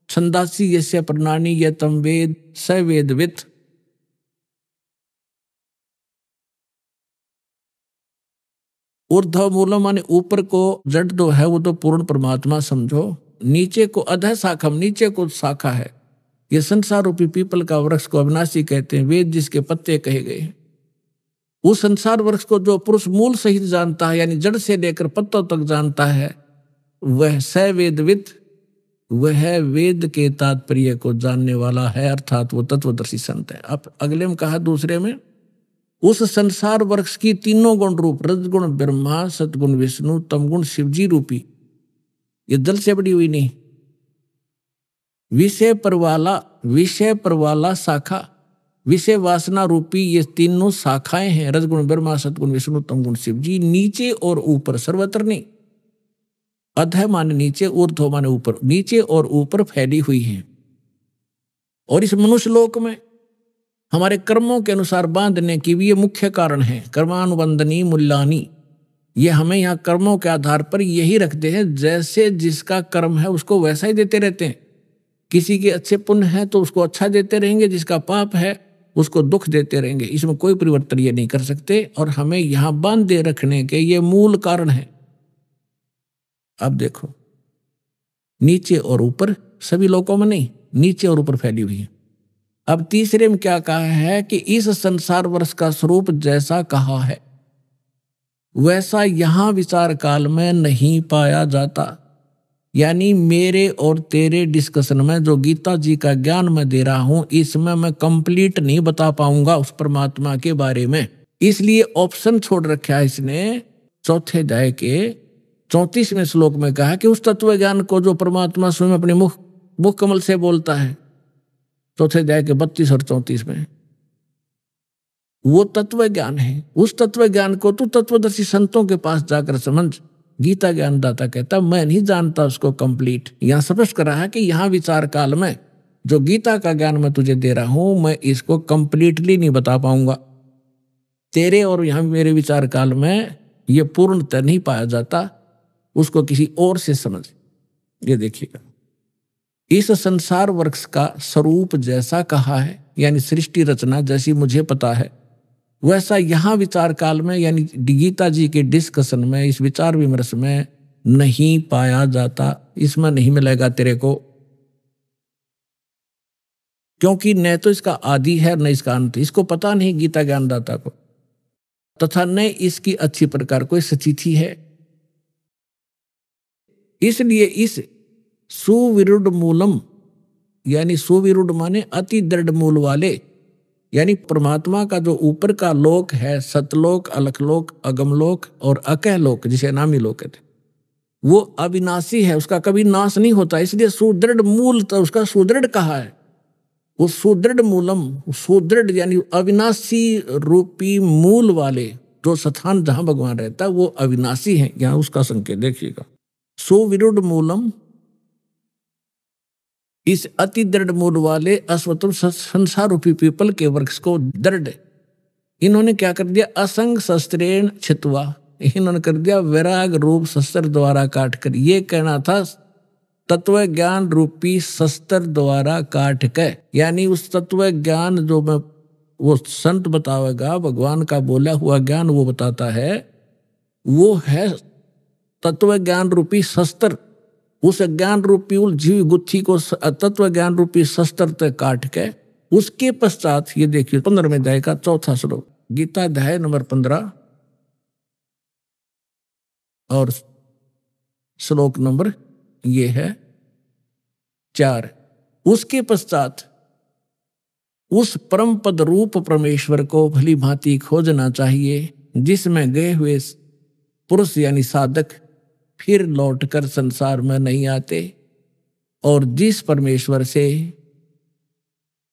छंदासी यस्य प्रणानी ये तम वेद स वेदवित्। ऊर्ध्व मूलम माने ऊपर को जड़ जो है वो तो पूर्ण परमात्मा समझो, नीचे को अधः शाखम, नीचे को शाखा है। ये संसार रूपी पीपल का वृक्ष को अविनाशी कहते हैं, वेद जिसके पत्ते कहे गए हैं। उस संसार वृक्ष को जो पुरुष मूल सहित जानता है, यानी जड़ से लेकर पत्तों तक जानता है, वह स वेदवित्, वह वेद के तात्पर्य को जानने वाला है, अर्थात वो तत्वदर्शी संत है। अब अगले में कहा दूसरे में, उस संसार वृक्ष की तीनों गुण रूप, रजगुण ब्रह्मा, सतगुण विष्णु, तमगुण शिवजी रूपी, ये दल से बड़ी हुई नहीं, विषय पर वाला शाखा, विषय वासना रूपी ये तीनों शाखाएं हैं, रजगुण ब्रह्मा, सतगुण विष्णु, तमगुण शिवजी, नीचे और ऊपर, सर्वत्र नहीं। अधः माने नीचे, ऊर्ध्व माने ऊपर, नीचे और ऊपर फैली हुई है। और इस मनुष्य लोक में हमारे कर्मों के अनुसार बांधने की भी ये मुख्य कारण है। कर्मानुबंधनी मूल्यानी, ये हमें यहाँ कर्मों के आधार पर यही रखते हैं, जैसे जिसका कर्म है उसको वैसा ही देते रहते हैं। किसी के अच्छे पुण्य है तो उसको अच्छा देते रहेंगे, जिसका पाप है उसको दुख देते रहेंगे। इसमें कोई परिवर्तन ये नहीं कर सकते, और हमें यहाँ बांधे रखने के ये मूल कारण है। अब देखो, नीचे और ऊपर, सभी लोगों में नहीं, नीचे और ऊपर फैली हुई है। अब तीसरे में क्या कहा है कि इस संसार वर्ष का स्वरूप जैसा कहा है वैसा यहां विचार काल में नहीं पाया जाता। यानी मेरे और तेरे डिस्कशन में जो गीता जी का ज्ञान मैं दे रहा हूं, इसमें मैं कंप्लीट नहीं बता पाऊंगा उस परमात्मा के बारे में। इसलिए ऑप्शन छोड़ रखा है इसने। चौथे अध्याय के 34वें श्लोक में कहा कि उस तत्व ज्ञान को जो परमात्मा स्वयं अपने मुख कमल से बोलता है, चौथे अध्याय के 32 और 34 में, वो तत्व ज्ञान है। उस तत्व ज्ञान को तू तत्वदर्शी संतों के पास जाकर समझ। गीता ज्ञानदाता कहता मैं नहीं जानता उसको कंप्लीट। यहां स्पष्ट कर रहा है कि यहां विचार काल में जो गीता का ज्ञान मैं तुझे दे रहा हूं, मैं इसको कंप्लीटली नहीं बता पाऊंगा। तेरे और यहां मेरे विचार काल में ये पूर्णतः नहीं पाया जाता, उसको किसी और से समझ। ये देखिएगा, इस संसार वृक्ष का स्वरूप जैसा कहा है, यानी सृष्टि रचना जैसी मुझे पता है, वैसा यहां विचार काल में, यानी गीता जी के डिस्कशन में, इस विचार विमर्श में नहीं पाया जाता। इसमें नहीं मिलेगा तेरे को, क्योंकि न तो इसका आदि है न इसका अंत। इसको पता नहीं गीता ज्ञानदाता को, तथा न इसकी अच्छी प्रकार कोई सचिथि है। इसलिए इस सुविरुद्ध मूलम, यानी सुविरुद्ध माने अति दृढ़ मूल वाले, यानी परमात्मा का जो ऊपर का लोक है, सतलोक, अलखलोक, अगमलोक और अकहलोक, जिसे नामी लोक कहते, वो अविनाशी है, उसका कभी नाश नहीं होता। इसलिए सुदृढ़ मूल तो उसका सुदृढ़ कहा है। वो सुदृढ़ मूलम, सुदृढ़ यानी अविनाशी रूपी मूल वाले जो स्थान जहां भगवान रहता है वो अविनाशी है। यहां उसका संकेत देखिएगा, सुविरुद्ध मूलम, इस अति दृढ़ मूल वाले अश्वत्थम संसार रूपी पीपल के वृक्ष को दृढ़ इन्होंने क्या कर दिया, असंग शस्त्रेण छित्वा, इन्होंने कर दिया वैराग रूप शस्त्र द्वारा काट कर। ये कहना था तत्व ज्ञान रूपी शस्त्र द्वारा काट के, यानी उस तत्व ज्ञान जो मैं वो संत बतावेगा, भगवान का बोला हुआ ज्ञान वो बताता है, वो है तत्व ज्ञान रूपी शस्त्र। उस ज्ञान रूपी उलझी गुत्थी को तत्व ज्ञान रूपी शस्त्र तक काट के, उसके पश्चात ये देखिए 15वें अध्याय का 4था श्लोक, गीता अध्याय नंबर 15 और श्लोक नंबर ये है 4। उसके पश्चात उस परम पद रूप परमेश्वर को भली भांति खोजना चाहिए, जिसमें गए हुए पुरुष यानी साधक फिर लौटकर संसार में नहीं आते, और जिस परमेश्वर से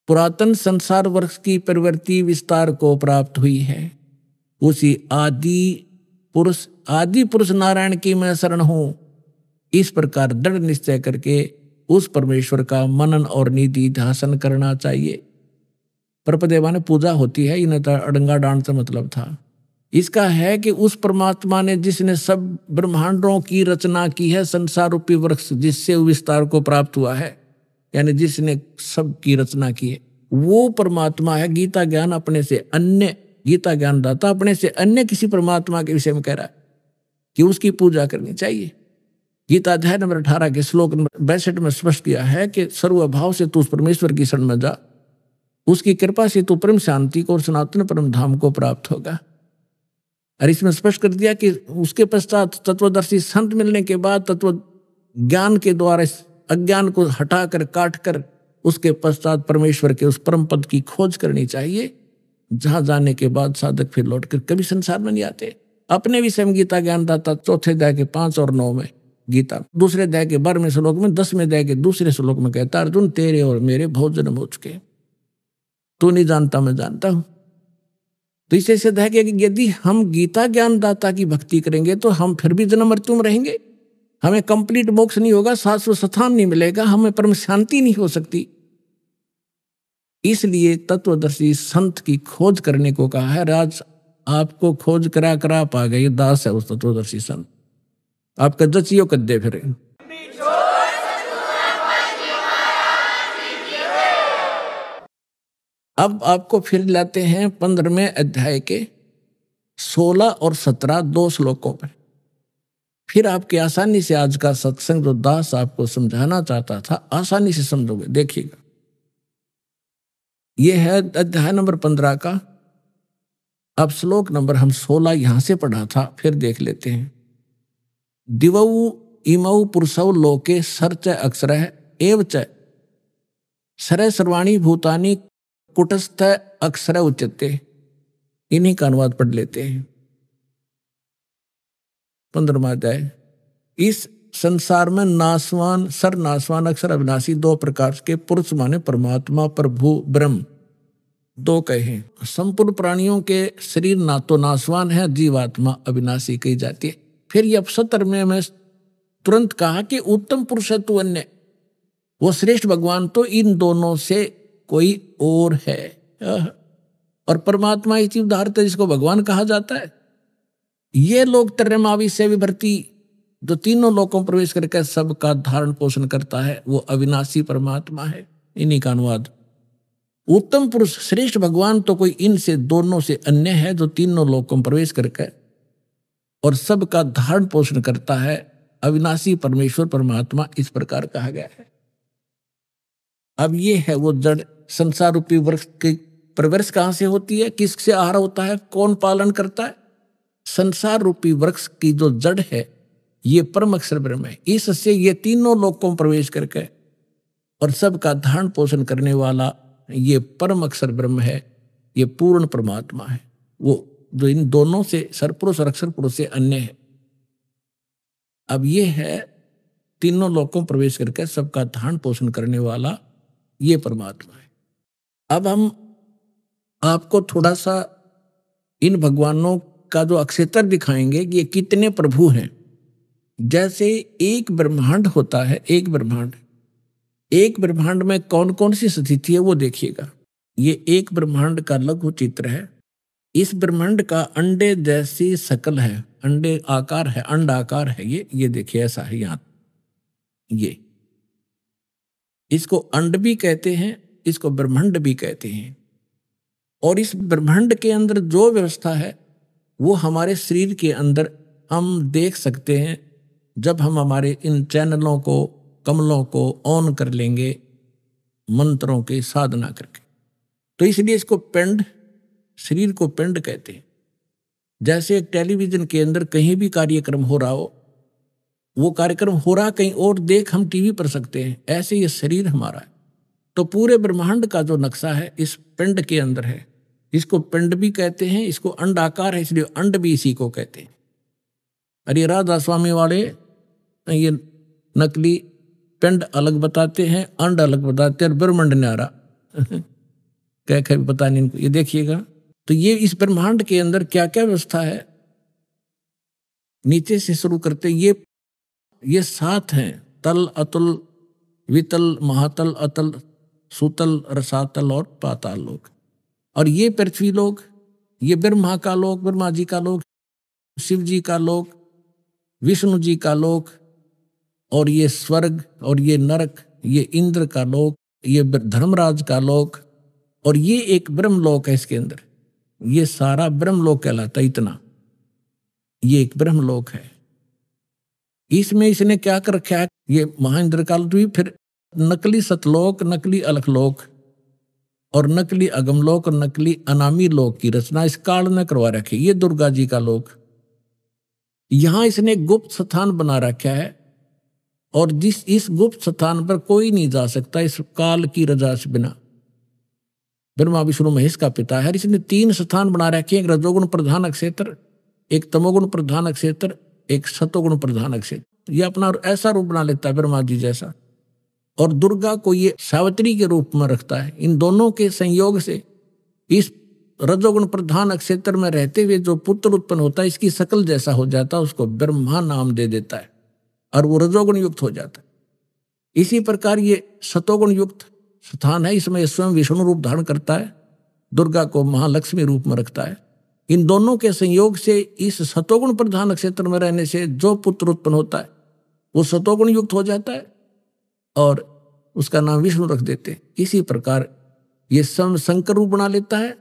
पुरातन संसार वर्ष की प्रवृत्ति विस्तार को प्राप्त हुई है, उसी आदि पुरुष नारायण की मैं शरण हूं, इस प्रकार दृढ़ निश्चय करके उस परमेश्वर का मनन और निधि ध्यान करना चाहिए। परपदेवा ने पूजा होती है, इन्हें तो अड़ंगा डांड से मतलब था। इसका है कि उस परमात्मा ने जिसने सब ब्रह्मांडों की रचना की है, संसार रूपी वृक्ष जिससे विस्तार को प्राप्त हुआ है, यानी जिसने सब की रचना की है, वो परमात्मा है। गीता ज्ञान अपने से अन्य, गीता ज्ञान दाता अपने से अन्य किसी परमात्मा के विषय में कह रहा है कि उसकी पूजा करनी चाहिए। गीता अध्याय नंबर 18 के श्लोक नंबर 62 में स्पष्ट किया है कि सर्वभाव से तू उस परमेश्वर की शरण में जा, उसकी कृपा से तू परम शांति को और सनातन परम धाम को प्राप्त होगा। और इसमें स्पष्ट कर दिया कि उसके पश्चात तत्वदर्शी संत मिलने के बाद तत्व ज्ञान के द्वारा इस अज्ञान को हटाकर काट कर उसके पश्चात परमेश्वर के उस परम पद की खोज करनी चाहिए, जहां जाने के बाद साधक फिर लौटकर कभी संसार में नहीं आते। अपने विषय में गीता ज्ञानदाता चौथे अध्याय के 5 और 9 में गीता, दूसरे अध्याय के 12वें श्लोक में, 10वें अध्याय के दूसरे श्लोक में कहता, अर्जुन तेरे और मेरे बहुत जन्म हो चुके, तू नहीं जानता मैं जानता हूं। तो इससे सिद्ध है कि यदि हम गीता ज्ञानदाता की भक्ति करेंगे तो हम फिर भी जन्म मृत्यु में रहेंगे, हमें कंप्लीट मोक्ष नहीं होगा, शाश्वत स्थान नहीं मिलेगा, हमें परम शांति नहीं हो सकती। इसलिए तत्वदर्शी संत की खोज करने को कहा है। राज आपको खोज करा करा पा गए, दास है उस तत्वदर्शी संत, आपका जचियो कद्दे फिर। अब आपको फिर लाते हैं 15वें अध्याय के 16 और 17 दो श्लोकों पर। फिर आपके आसानी से आज का सत्संग जो दास आपको समझाना चाहता था, आसानी से समझोगे। देखिएगा, यह है अध्याय नंबर 15 का। अब श्लोक नंबर हम 16 यहां से पढ़ा था, फिर देख लेते हैं। दिवौ इमौ पुरुषौ लोके सर्च अक्षरः एव च सर्व सर्वाणि भूतानि कुटस्थ अक्षर उच्यते। इन्हीं का अनुवाद पढ़ लेते हैं। 15वां अध्याय। इस संसार में नासवान सर्वनाशवान अक्षर अविनाशी दो प्रकार के पुरुष माने परमात्मा, प्रभु, ब्रह्म दो कहे। संपूर्ण प्राणियों के शरीर ना तो नाशवान है, जीवात्मा अविनाशी कही जाती है। फिर ये 70 में मैं तुरंत कहा कि उत्तम पुरुष है तू अन्य, वो श्रेष्ठ भगवान तो इन दोनों से कोई और है। और परमात्मा इसी उदाहरत जिसको भगवान कहा जाता है। ये लोग त्रयमावी से विभर्ती जो तीनों लोकों में प्रवेश करके सबका धारण पोषण करता है, वो अविनाशी परमात्मा है। इन्हीं का अनुवाद। उत्तम पुरुष श्रेष्ठ भगवान तो कोई इनसे दोनों से अन्य है, जो तीनों लोकों में प्रवेश करके और सबका धारण पोषण करता है। अविनाशी परमेश्वर परमात्मा इस प्रकार कहा गया है। अब ये है वो जड़ संसार रूपी वृक्ष की प्रवृत्ति कहां से होती है, किससे आहार होता है, कौन पालन करता है। संसार रूपी वृक्ष की जो जड़ है ये परम अक्षर ब्रह्म है। इससे ये तीनों लोकों में प्रवेश करके और सबका धारण पोषण करने वाला ये परम अक्षर ब्रह्म है, ये पूर्ण परमात्मा है, वो जो इन दोनों से सरपुरुष और अक्षर पुरुष से अन्य है। अब ये है तीनों लोकों में प्रवेश करके सबका धारण पोषण करने वाला ये परमात्मा है। अब हम आपको थोड़ा सा इन भगवानों का जो अक्षेत्र दिखाएंगे कि ये कितने प्रभु हैं। जैसे एक ब्रह्मांड होता है, एक ब्रह्मांड में कौन कौन सी स्थिति है वो देखिएगा। ये एक ब्रह्मांड का लघु चित्र है। इस ब्रह्मांड का अंडे जैसी शकल है, अंडे आकार है, अंड आकार है। ये देखिए ऐसा है यहाँ। ये इसको अंड भी कहते हैं, इसको ब्रह्मांड भी कहते हैं। और इस ब्रह्मांड के अंदर जो व्यवस्था है वो हमारे शरीर के अंदर हम देख सकते हैं जब हम हमारे इन चैनलों को, कमलों को ऑन कर लेंगे मंत्रों की साधना करके। तो इसलिए इसको पिंड, शरीर को पिंड कहते हैं। जैसे एक टेलीविजन के अंदर कहीं भी कार्यक्रम हो रहा हो, वो कार्यक्रम हो रहा कहीं और देख हम टीवी पर सकते हैं, ऐसे ये शरीर हमारा है। तो पूरे ब्रह्मांड का जो नक्शा है इस पिंड के अंदर है। इसको पिंड भी कहते हैं, इसको अंड आकार है इसलिए अंड भी इसी को कहते हैं। अरे राधा स्वामी वाले ये नकली पिंड अलग बताते हैं, अंड अलग बताते हैं, और ब्रह्मांड न्यारा क्या क्या पता नहीं इनको। ये देखिएगा, तो ये इस ब्रह्मांड के अंदर क्या क्या व्यवस्था है, नीचे से शुरू करते। ये 7 हैं, तल, अतुल, वितल, महातल, अतल, सुतल, रसातल और पाताल लोक। और ये पृथ्वी लोक, ये ब्रह्मा का लोक, ब्रह्मा जी का लोक, शिव जी का लोक, विष्णु जी का लोक, और ये स्वर्ग, और ये नरक, ये इंद्र का लोक, ये धर्मराज का लोक, और ये एक ब्रह्मलोक है इसके अंदर। ये सारा ब्रह्मलोक कहलाता है। इतना ये एक ब्रह्मलोक है। इसमें इसने क्या कर रखा है, ये महेंद्र काल भी, फिर नकली सतलोक, नकली अलखलोक और नकली अगमलोक और नकली अनामी लोक की रचना इस काल ने करवा रखी। ये दुर्गा जी का लोक, यहां इसने गुप्त स्थान बना रखा है, और इस गुप्त स्थान पर कोई नहीं जा सकता इस काल की रजा से बिना। ब्रह्मा विष्णु महेश का पिता है। इसने 3 स्थान बना रखे हैं, एक रजोगुण प्रधान अक्षेत्र, एक तमोगुण प्रधान अक्षेत्र, एक सतोगुण प्रधान अक्षेत्र। ये अपना ऐसा रूप बना लेता है ब्रह्मा जी जैसा, और दुर्गा को ये सावित्री के रूप में रखता है। इन दोनों के संयोग से इस रजोगुण प्रधान अक्षेत्र में रहते हुए जो पुत्र उत्पन्न होता है, इसकी शकल जैसा हो जाता है, उसको ब्रह्मा नाम दे देता है, और वो रजोगुण युक्त हो जाता है। इसी प्रकार ये सतोगुण युक्त स्थान है, इसमें स्वयं विष्णु रूप धारण करता है, दुर्गा को महालक्ष्मी रूप में रखता है। इन दोनों के संयोग से इस सतोगुण प्रधान क्षेत्र में रहने से जो पुत्र उत्पन्न होता है वो सतोगुण युक्त हो जाता है, और उसका नाम विष्णु रख देते हैं। इसी प्रकार ये शंकर रूप बना लेता है,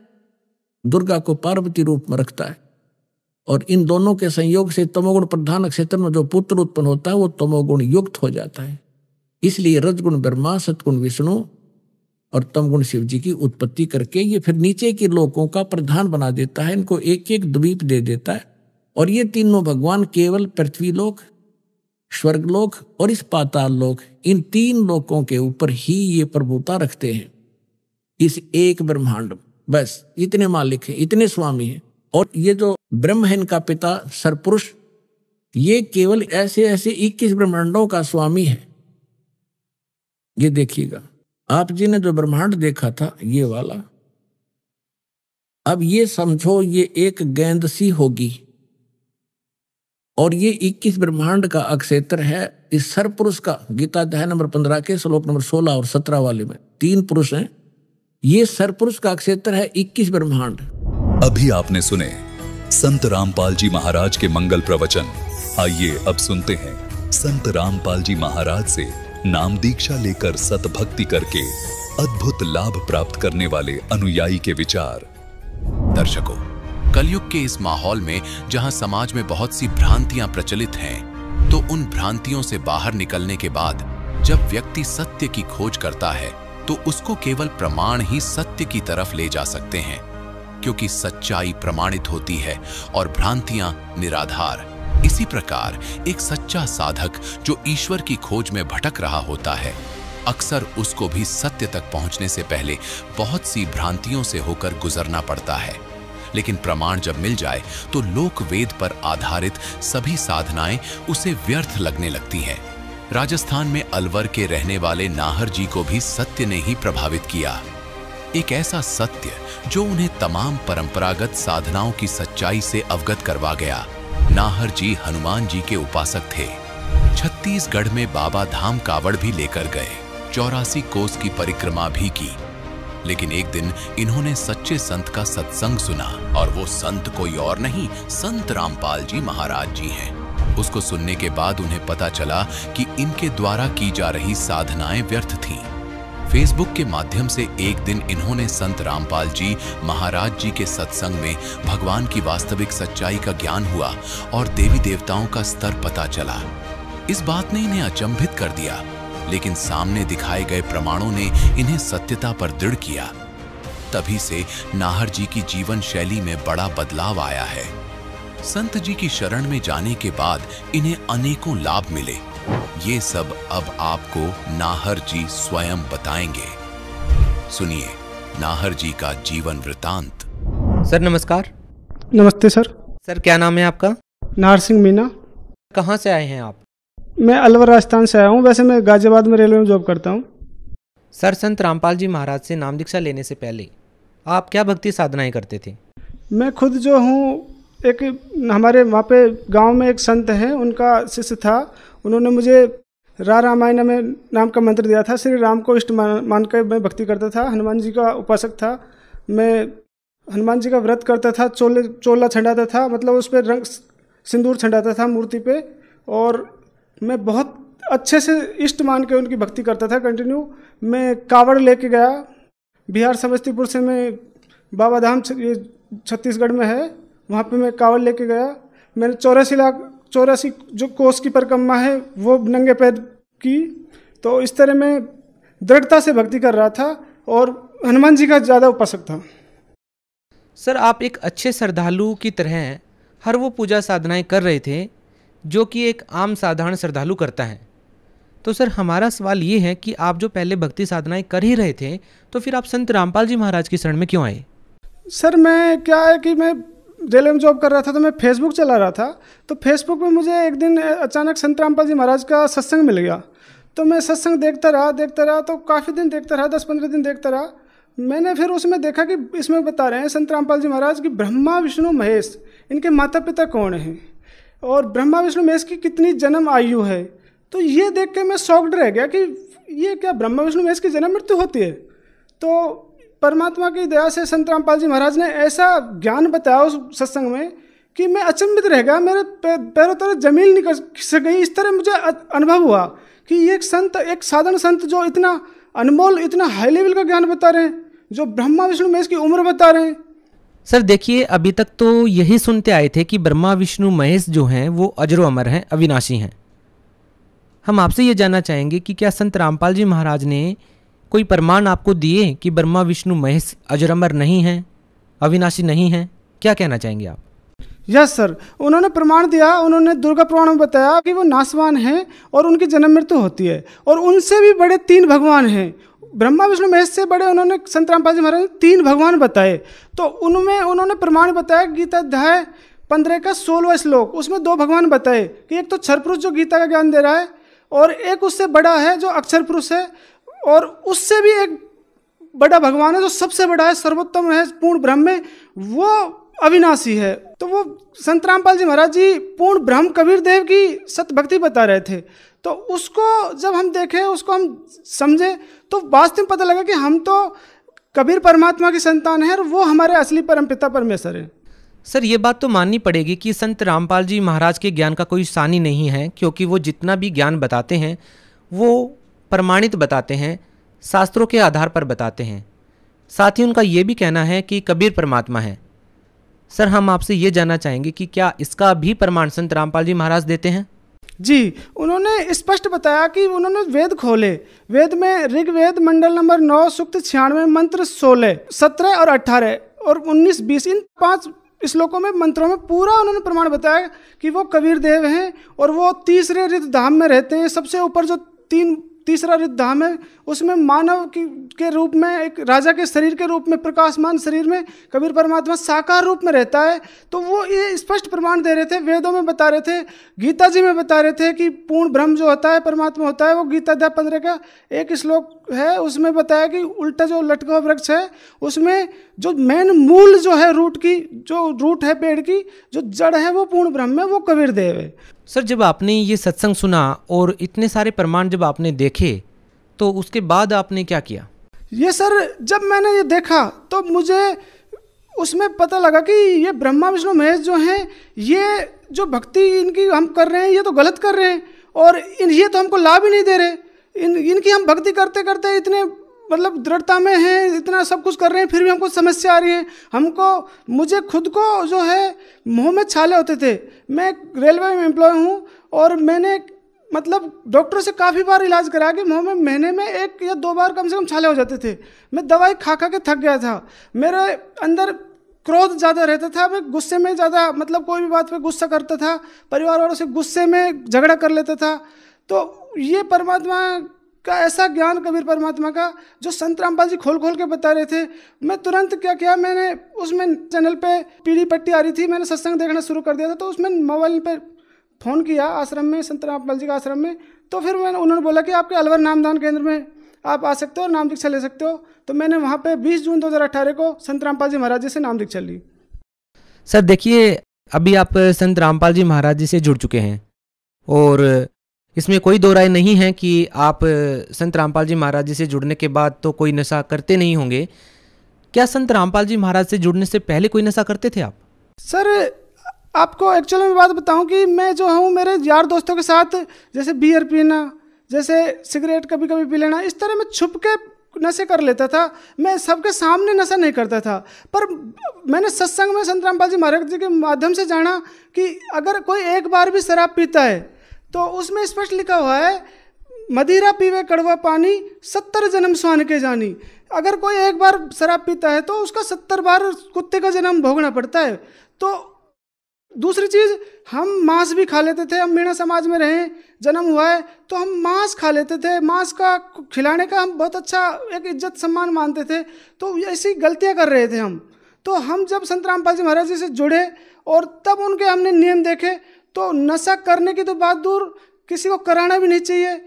दुर्गा को पार्वती रूप में रखता है, और इन दोनों के संयोग से तमोगुण प्रधान क्षेत्र में जो पुत्र उत्पन्न होता है वो तमोगुण युक्त हो जाता है। इसलिए रजगुण ब्रह्मा, सतगुण विष्णु और तमगुण शिव जी की उत्पत्ति करके ये फिर नीचे के लोकों का प्रधान बना देता है, इनको एक एक द्वीप दे देता है। और ये तीनों भगवान केवल पृथ्वी लोक, स्वर्गलोक और इस पाताल लोक, इन 3 लोकों के ऊपर ही ये प्रभुता रखते हैं, इस एक ब्रह्मांड। बस इतने मालिक हैं, इतने स्वामी हैं। और ये जो ब्रह्म है इनका पिता सरपुरुष, ये केवल ऐसे ऐसे 21 ब्रह्मांडों का स्वामी है। ये देखिएगा, आप जी ने जो ब्रह्मांड देखा था ये वाला, अब ये समझो ये एक गेंद सी होगी, और ये 21 ब्रह्मांड का अक्षेत्र है इस सरपुरुष का। गीता अध्याय नंबर 15 के श्लोक नंबर 16 और 17 वाले में 3 पुरुष हैं। ये सरपुरुष का क्षेत्र है 21 ब्रह्मांड। अभी आपने सुने संत रामपाल जी महाराज के मंगल प्रवचन। आइए अब सुनते हैं संत रामपाल जी महाराज से नाम दीक्षा लेकर सतभक्ति करके अद्भुत लाभ प्राप्त करने वाले अनुयायी के विचार। दर्शकों, कलयुग के इस माहौल में जहां समाज में बहुत सी भ्रांतियां प्रचलित हैं, तो उन भ्रांतियों से बाहर निकलने के बाद जब व्यक्ति सत्य की खोज करता है तो उसको केवल प्रमाण ही सत्य की तरफ ले जा सकते हैं, क्योंकि सच्चाई प्रमाणित होती है और भ्रांतियां निराधार। इसी प्रकार एक सच्चा साधक जो ईश्वर की खोज में भटक रहा होता है, अक्सर उसको भी सत्य तक पहुंचने से पहले बहुत सी भ्रांतियों से होकर गुजरना पड़ता है। लेकिन प्रमाण जब मिल जाए तो लोक वेद पर आधारित सभी साधनाएं उसे व्यर्थ लगने लगती हैं। राजस्थान में अलवर के रहने वाले नाहर जी को भी सत्य ने ही प्रभावित किया, एक ऐसा सत्य जो उन्हें तमाम परंपरागत साधनाओं की सच्चाई से अवगत करवा गया। नाहर जी हनुमान जी के उपासक थे। छत्तीसगढ़ में बाबा धाम कावड़ भी लेकर गए, 84 कोस की परिक्रमा भी की। लेकिन एक दिन इन्होंने सच्चे संत का सत्संग सुना, और वो संत कोई और नहीं, संत रामपाल जी महाराज जी हैं। उसको सुनने के बाद उन्हें पता चला कि इनके द्वारा की जा रही साधनाएं व्यर्थ थीं। फेसबुक के माध्यम से एक दिन इन्होंने संत रामपाल जी महाराज जी के सत्संग में भगवान की वास्तविक सच्चाई का ज्ञान हुआ और देवी देवताओं का स्तर पता चला। इस बात ने इन्हें अचंभित कर दिया, लेकिन सामने दिखाए गए प्रमाणों ने इन्हें सत्यता पर दृढ़ किया। तभी से नाहर जी की जीवन शैली में बड़ा बदलाव आया है। संत जी की शरण में जाने के बाद इन्हें अनेकों लाभ मिले। ये सब अब आपको नाहर जी स्वयं बताएंगे। सुनिए नाहर जी का जीवन वृतांत। सर नमस्कार। नमस्ते सर। सर क्या नाम है आपका? नाहर सिंह मीना। कहाँ से आए हैं आप? मैं अलवर राजस्थान से आया हूँ। वैसे मैं गाजियाबाद में रेलवे में जॉब करता हूँ। सर, संत रामपाल जी महाराज से नाम दीक्षा लेने से पहले आप क्या भक्ति साधनाएं करते थे? मैं खुद जो हूँ, एक हमारे वहाँ पे गांव में एक संत हैं, उनका शिष्य था। उन्होंने मुझे रामायण में नाम का मंत्र दिया था। श्री राम को इष्ट मान कर मैं भक्ति करता था। हनुमान जी का उपासक था मैं। हनुमान जी का व्रत करता था, चोला छंडाता था, मतलब उस पर रंग सिंदूर छंडाता था मूर्ति पे। और मैं बहुत अच्छे से इष्ट मान के उनकी भक्ति करता था कंटिन्यू। मैं कावड़ लेके गया बिहार समस्तीपुर से। मैं बाबा धाम, ये छत्तीसगढ़ में है, वहाँ पे मैं कावड़ लेके गया। मैंने 84 जो कोस की परिक्रमा है वो नंगे पैर की। तो इस तरह मैं दृढ़ता से भक्ति कर रहा था और हनुमान जी का ज़्यादा उपासक था। सर, आप एक अच्छे श्रद्धालु की तरह हर वो पूजा साधनाएं कर रहे थे जो कि एक आम साधारण श्रद्धालु करता है। तो सर, हमारा सवाल ये है कि आप जो पहले भक्ति साधनाएं कर ही रहे थे, तो फिर आप संत रामपाल जी महाराज की शरण में क्यों आए? सर, मैं क्या है कि मैं रेलवे में जॉब कर रहा था, तो मैं फेसबुक चला रहा था। तो फेसबुक पे मुझे एक दिन अचानक संत रामपाल जी महाराज का सत्संग मिल गया। तो मैं सत्संग देखता रहा तो काफ़ी दिन देखता रहा, 10-15 दिन देखता रहा। मैंने फिर उसमें देखा कि इसमें बता रहे हैं संत रामपाल जी महाराज की ब्रह्मा विष्णु महेश, इनके माता पिता कौन हैं और ब्रह्मा विष्णु महेश की कितनी जन्म आयु है। तो ये देख के मैं शॉक्ड रह गया कि ये क्या ब्रह्मा विष्णु महेश की जन्म मृत्यु होती है। तो परमात्मा की दया से संत रामपाल जी महाराज ने ऐसा ज्ञान बताया उस सत्संग में कि मैं अचंभित रह गया। मेरे पैरों तले जमीन नहीं खिसक गई। इस तरह मुझे अनुभव हुआ कि ये एक साधारण संत जो इतना अनमोल, इतना हाई लेवल का ज्ञान बता रहे हैं, जो ब्रह्मा विष्णु महेश की उम्र बता रहे हैं। सर देखिए, अभी तक तो यही सुनते आए थे कि ब्रह्मा विष्णु महेश जो हैं वो अजरो अमर हैं, अविनाशी हैं। हम आपसे ये जानना चाहेंगे कि क्या संत रामपाल जी महाराज ने कोई प्रमाण आपको दिए कि ब्रह्मा विष्णु महेश अजर अमर नहीं हैं, अविनाशी नहीं हैं? क्या कहना चाहेंगे आप? यस सर, उन्होंने प्रमाण दिया। उन्होंने दुर्गा पुराण में बताया कि वो नासवान हैं और उनकी जन्म मृत्यु होती है। और उनसे भी बड़े 3 भगवान हैं, ब्रह्मा विष्णु महेश से बड़े उन्होंने संत रामपाल जी महाराज ने 3 भगवान बताए। तो उनमें उन्होंने प्रमाण बताया, गीता अध्याय 15 का 16वां श्लोक, उसमें 2 भगवान बताए कि एक तो क्षर पुरुष जो गीता का ज्ञान दे रहा है, और एक उससे बड़ा है जो अक्षर पुरुष है, और उससे भी एक बड़ा भगवान है जो सबसे बड़ा है, सर्वोत्तम है, पूर्ण ब्रह्म में, वो अविनाशी है। तो वो संत रामपाल जी महाराज जी पूर्ण ब्रह्म कबीर देव की सत्य भक्ति बता रहे थे। तो उसको जब हम देखें, उसको हम समझे, तो वास्तव में पता लगा कि हम तो कबीर परमात्मा की संतान हैं और वो हमारे असली परमपिता परमेश्वर हैं। सर, ये बात तो माननी पड़ेगी कि संत रामपाल जी महाराज के ज्ञान का कोई सानी नहीं है, क्योंकि वो जितना भी ज्ञान बताते हैं वो प्रमाणित बताते हैं, शास्त्रों के आधार पर बताते हैं। साथ ही उनका ये भी कहना है कि कबीर परमात्मा है। सर, हम आपसे ये जानना चाहेंगे कि क्या इसका भी प्रमाण संत रामपाल जी महाराज देते हैं? जी, उन्होंने स्पष्ट बताया कि उन्होंने वेद खोले। वेद में ऋग्वेद मंडल नंबर 9 सूक्त 96 मंत्र 16, 17 और 18 और 19, 20, इन 5 श्लोकों में, मंत्रों में पूरा उन्होंने प्रमाण बताया कि वो कबीर देव हैं और वो तीसरे रिद्ध धाम में रहते हैं। सबसे ऊपर जो तीसरा रिद्ध धाम है, उसमें मानव के रूप में, एक राजा के शरीर के रूप में, प्रकाशमान शरीर में कबीर परमात्मा साकार रूप में रहता है। तो वो ये स्पष्ट प्रमाण दे रहे थे, वेदों में बता रहे थे, गीता जी में बता रहे थे कि पूर्ण ब्रह्म जो होता है, परमात्मा होता है, वो गीता अध्याय 15 का एक श्लोक है, उसमें बताया कि उल्टा जो लटका हुआ वृक्ष है, उसमें जो मेन मूल जो है, रूट है पेड़ की, जो जड़ है, वो पूर्ण ब्रह्म है, वो कबीर देव है। सर, जब आपने ये सत्संग सुना और इतने सारे प्रमाण जब आपने देखे, तो उसके बाद आपने क्या किया? ये सर, जब मैंने ये देखा तो मुझे उसमें पता लगा कि ये ब्रह्मा विष्णु महेश जो हैं, ये जो भक्ति इनकी हम कर रहे हैं, ये तो गलत कर रहे हैं, और ये तो हमको लाभ ही नहीं दे रहे। इनकी हम भक्ति करते करते इतने मतलब दृढ़ता में हैं, इतना सब कुछ कर रहे हैं, फिर भी हमको समस्या आ रही है। मुझे खुद को जो है मुंह में छाले होते थे। मैं रेलवे में एम्प्लॉय हूँ और मैंने मतलब डॉक्टर से काफ़ी बार इलाज करा कि मुंह में महीने में 1 या 2 बार कम से कम छाले हो जाते थे। मैं दवाई खा के थक गया था। मेरे अंदर क्रोध ज़्यादा रहता था, मैं गुस्से में ज़्यादा, मतलब कोई भी बात पे गुस्सा करता था, परिवार वालों से गुस्से में झगड़ा कर लेता था। तो ये परमात्मा का ऐसा ज्ञान, कबीर परमात्मा का, जो संत रामपाल जी खोल खोल के बता रहे थे, मैं तुरंत क्या किया, मैंने उसमें चैनल पे पीली पट्टी आ रही थी, मैंने सत्संग देखना शुरू कर दिया था। तो उसमें मोबाइल पे फ़ोन किया आश्रम में, संत रामपाल जी का आश्रम में। तो फिर उन्होंने बोला कि आपके अलवर नामदान केंद्र में आप आ सकते हो और नाम दीक्षा ले सकते हो। तो मैंने वहाँ पे 20 जून 2018 को संत रामपाल जी महाराज जी से नाम दीक्षा ली। सर देखिए, अभी आप संत रामपाल जी महाराज जी से जुड़ चुके हैं और इसमें कोई दो राय नहीं है कि आप संत रामपाल जी महाराज जी से जुड़ने के बाद तो कोई नशा करते नहीं होंगे। क्या संत रामपाल जी महाराज से जुड़ने से पहले कोई नशा करते थे आप? सर आपको एक्चुअली में बात बताऊं कि मैं जो हूँ मेरे यार दोस्तों के साथ जैसे बियर पीना, जैसे सिगरेट कभी कभी पी लेना, इस तरह मैं छुप के नशे कर लेता था। मैं सबके सामने नशा नहीं करता था। पर मैंने सत्संग में संत रामपाल जी महाराज जी के माध्यम से जाना कि अगर कोई एक बार भी शराब पीता है तो उसमें स्पष्ट लिखा हुआ है, मदिरा पीवे कड़वा पानी 70 जन्म स्वान के जानी। अगर कोई एक बार शराब पीता है तो उसका 70 बार कुत्ते का जन्म भोगना पड़ता है। तो दूसरी चीज़, हम मांस भी खा लेते थे। हम मीणा समाज में रहे, जन्म हुआ है तो हम मांस खा लेते थे। मांस का खिलाने का हम बहुत अच्छा एक इज्जत सम्मान मानते थे। तो ऐसी गलतियां कर रहे थे हम। तो हम जब संत रामपाल जी महाराज जी से जुड़े और तब उनके हमने नियम देखे, तो नशा करने की तो बात दूर, किसी को कराना भी नहीं चाहिए,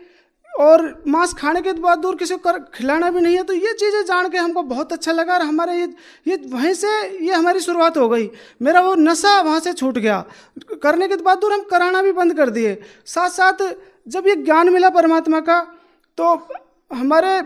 और मांस खाने के बाद दूर किसी को खिलाना भी नहीं है। तो ये चीज़ें जान के हमको बहुत अच्छा लगा और हमारे ये वहीं से ये हमारी शुरुआत हो गई। मेरा वो नशा वहाँ से छूट गया। करने के बाद दूर हम कराना भी बंद कर दिए। साथ साथ जब ये ज्ञान मिला परमात्मा का, तो हमारे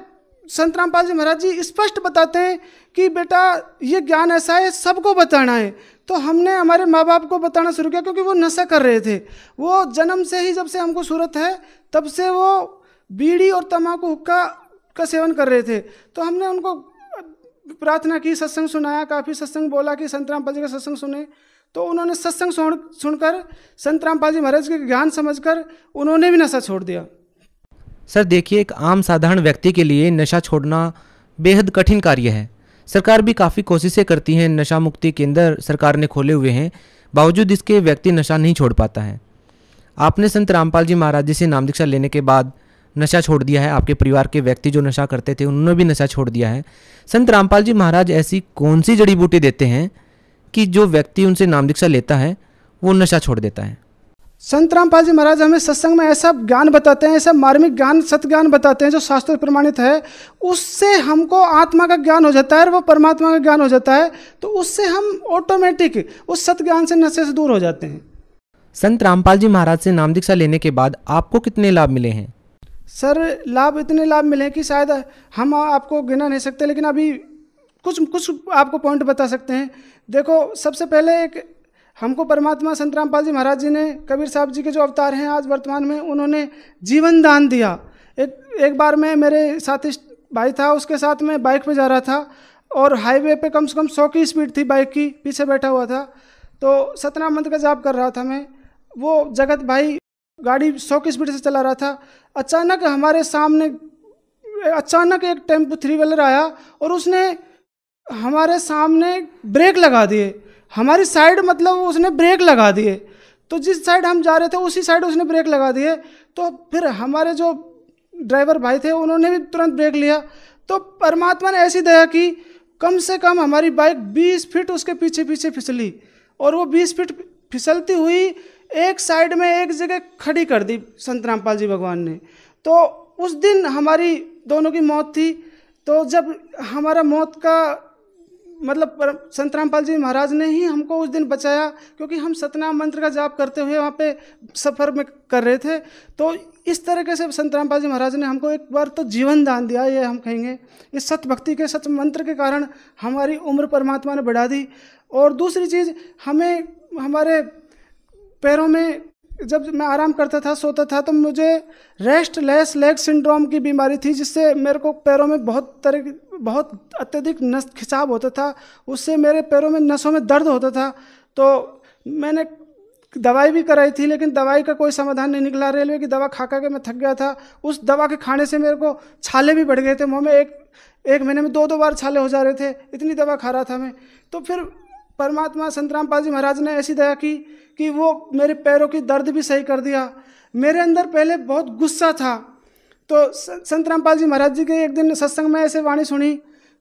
संत रामपाल जी महाराज जी स्पष्ट बताते हैं कि बेटा ये ज्ञान ऐसा है, सबको बताना है। तो हमने हमारे माँ बाप को बताना शुरू किया, क्योंकि वो नशा कर रहे थे। वो जन्म से ही, जब से हमको सूरत है तब से वो बीड़ी और तम्बाकू हुक्का का सेवन कर रहे थे। तो हमने उनको प्रार्थना की, सत्संग सुनाया, काफ़ी सत्संग बोला कि संत रामपाल जी का सत्संग सुने। तो उन्होंने सत्संग सुनकर संत रामपाल जी महाराज के ज्ञान समझकर उन्होंने भी नशा छोड़ दिया। सर देखिए, एक आम साधारण व्यक्ति के लिए नशा छोड़ना बेहद कठिन कार्य है। सरकार भी काफ़ी कोशिशें करती हैं, नशा मुक्ति केंद्र सरकार ने खोले हुए हैं, बावजूद इसके व्यक्ति नशा नहीं छोड़ पाता है। आपने संत रामपाल जी महाराज जी से नाम दीक्षा लेने के बाद नशा छोड़ दिया है। आपके परिवार के व्यक्ति जो नशा करते थे उन्होंने भी नशा छोड़ दिया है। संत रामपाल जी महाराज ऐसी कौन सी जड़ी बूटी देते हैं कि जो व्यक्ति उनसे नाम दीक्षा लेता है वो नशा छोड़ देता है? संत रामपाल जी महाराज हमें सत्संग में ऐसा ज्ञान बताते हैं, ऐसा मार्मिक ज्ञान, सत्य ज्ञान बताते हैं जो शास्त्र प्रमाणित है। उससे हमको आत्मा का ज्ञान हो जाता है और वो परमात्मा का ज्ञान हो जाता है। तो उससे हम ऑटोमेटिक उस सत्य ज्ञान से, नशे से दूर हो जाते हैं। संत रामपाल जी महाराज से नाम दीक्षा लेने के बाद आपको कितने लाभ मिले हैं? सर लाभ, इतने लाभ मिले कि शायद हम आपको गिना नहीं सकते, लेकिन अभी कुछ आपको पॉइंट बता सकते हैं। देखो, सबसे पहले एक हमको परमात्मा संत रामपाल जी महाराज जी ने, कबीर साहब जी के जो अवतार हैं आज वर्तमान में, उन्होंने जीवन दान दिया। एक बार मैं, मेरे साथी भाई था, उसके साथ मैं बाइक पे जा रहा था और हाईवे पे कम से कम 100 की स्पीड थी बाइक की, पीछे बैठा हुआ था। तो सतनाम मंत्र का जाप कर रहा था मैं। वो जगत भाई गाड़ी 100 की स्पीड से चला रहा था। अचानक हमारे सामने एक टेम्पो 3 व्हीलर आया और उसने हमारे सामने ब्रेक लगा दिए। हमारी साइड मतलब उसने ब्रेक लगा दिए। तो जिस साइड हम जा रहे थे उसी साइड उसने ब्रेक लगा दिए। तो फिर हमारे जो ड्राइवर भाई थे उन्होंने भी तुरंत ब्रेक लिया। तो परमात्मा ने ऐसी दया की, कम से कम हमारी बाइक 20 फीट उसके पीछे पीछे फिसली और वो 20 फीट फिसलती हुई एक साइड में एक जगह खड़ी कर दी संत रामपाल जी भगवान ने। तो उस दिन हमारी दोनों की मौत थी। तो जब हमारा मौत का मतलब संत रामपाल जी महाराज ने ही हमको उस दिन बचाया, क्योंकि हम सतनाम मंत्र का जाप करते हुए वहाँ पे सफ़र में कर रहे थे। तो इस तरीके से संत रामपाल जी महाराज ने हमको एक बार तो जीवन दान दिया, ये हम कहेंगे। इस सत भक्ति के, सत मंत्र के कारण हमारी उम्र परमात्मा ने बढ़ा दी। और दूसरी चीज़, हमें हमारे पैरों में, जब मैं आराम करता था, सोता था, तो मुझे रेस्टलेस लेग सिंड्रोम की बीमारी थी, जिससे मेरे को पैरों में बहुत अत्यधिक नस खिंचाव होता था। उससे मेरे पैरों में, नसों में दर्द होता था। तो मैंने दवाई भी कराई थी, लेकिन दवाई का कोई समाधान नहीं निकला। रेलवे की दवा खा के मैं थक गया था। उस दवा के खाने से मेरे को छाले भी बढ़ गए थे। मुँह में एक महीने में 2 बार छाले हो जा रहे थे, इतनी दवा खा रहा था मैं। तो फिर परमात्मा संत रामपाल जी महाराज ने ऐसी दया की कि वो मेरे पैरों की दर्द भी सही कर दिया। मेरे अंदर पहले बहुत गुस्सा था। तो संत रामपाल जी महाराज जी के एक दिन सत्संग में ऐसे वाणी सुनी,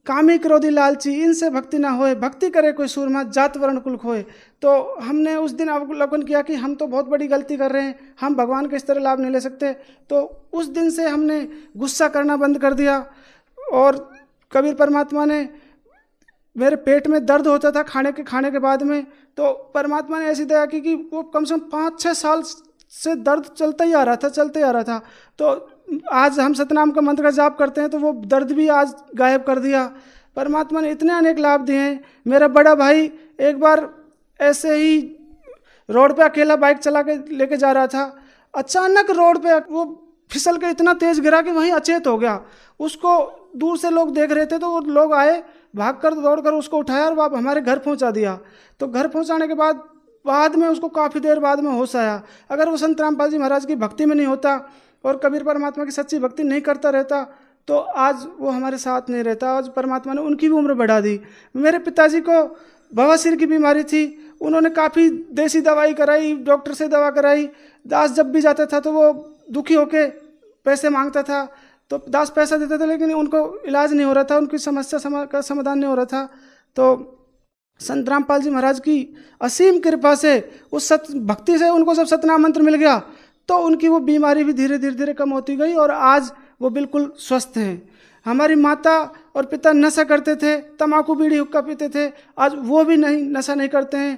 कामी क्रोधी लालची इनसे भक्ति ना होए, भक्ति करे कोई सूरमा जात वर्ण कुल खोए। तो हमने उस दिन अवलोकन किया कि हम तो बहुत बड़ी गलती कर रहे हैं, हम भगवान के इस तरह लाभ नहीं ले सकते। तो उस दिन से हमने गुस्सा करना बंद कर दिया। और कबीर परमात्मा ने, मेरे पेट में दर्द होता था खाने के बाद में, तो परमात्मा ने ऐसी दया की कि वो कम से कम 5-6 साल से दर्द चलता ही आ रहा था। तो आज हम सतनाम का मंत्र का जाप करते हैं तो वो दर्द भी आज गायब कर दिया। परमात्मा ने इतने अनेक लाभ दिए हैं। मेरा बड़ा भाई एक बार ऐसे ही रोड पे अकेला बाइक चला के लेके जा रहा था, अचानक रोड पे वो फिसल के इतना तेज गिरा कि वहीं अचेत हो गया। उसको दूर से लोग देख रहे थे, तो वो लोग आए, भागकर दौड़कर उसको उठाया और वापस हमारे घर पहुंचा दिया। तो घर पहुंचाने के बाद में उसको काफ़ी देर बाद में होश आया। अगर वो संत रामपाल जी महाराज की भक्ति में नहीं होता और कबीर परमात्मा की सच्ची भक्ति नहीं करता रहता तो आज वो हमारे साथ नहीं रहता। आज परमात्मा ने उनकी भी उम्र बढ़ा दी। मेरे पिताजी को बवासीर की बीमारी थी, उन्होंने काफ़ी देसी दवाई कराई, डॉक्टर से दवा कराई। दास जब भी जाता था तो वो दुखी होके पैसे मांगता था, तो दास पैसा देते थे, लेकिन उनको इलाज नहीं हो रहा था, उनकी समस्या का समाधान नहीं हो रहा था। तो संत रामपाल जी महाराज की असीम कृपा से, उस सत भक्ति से उनको जब सतनाम मंत्र मिल गया तो उनकी वो बीमारी भी धीरे धीरे कम होती गई और आज वो बिल्कुल स्वस्थ हैं। हमारी माता और पिता नशा करते थे, तम्बाकू बीड़ी हुक्का पीते थे, आज वो भी नशा नहीं करते हैं।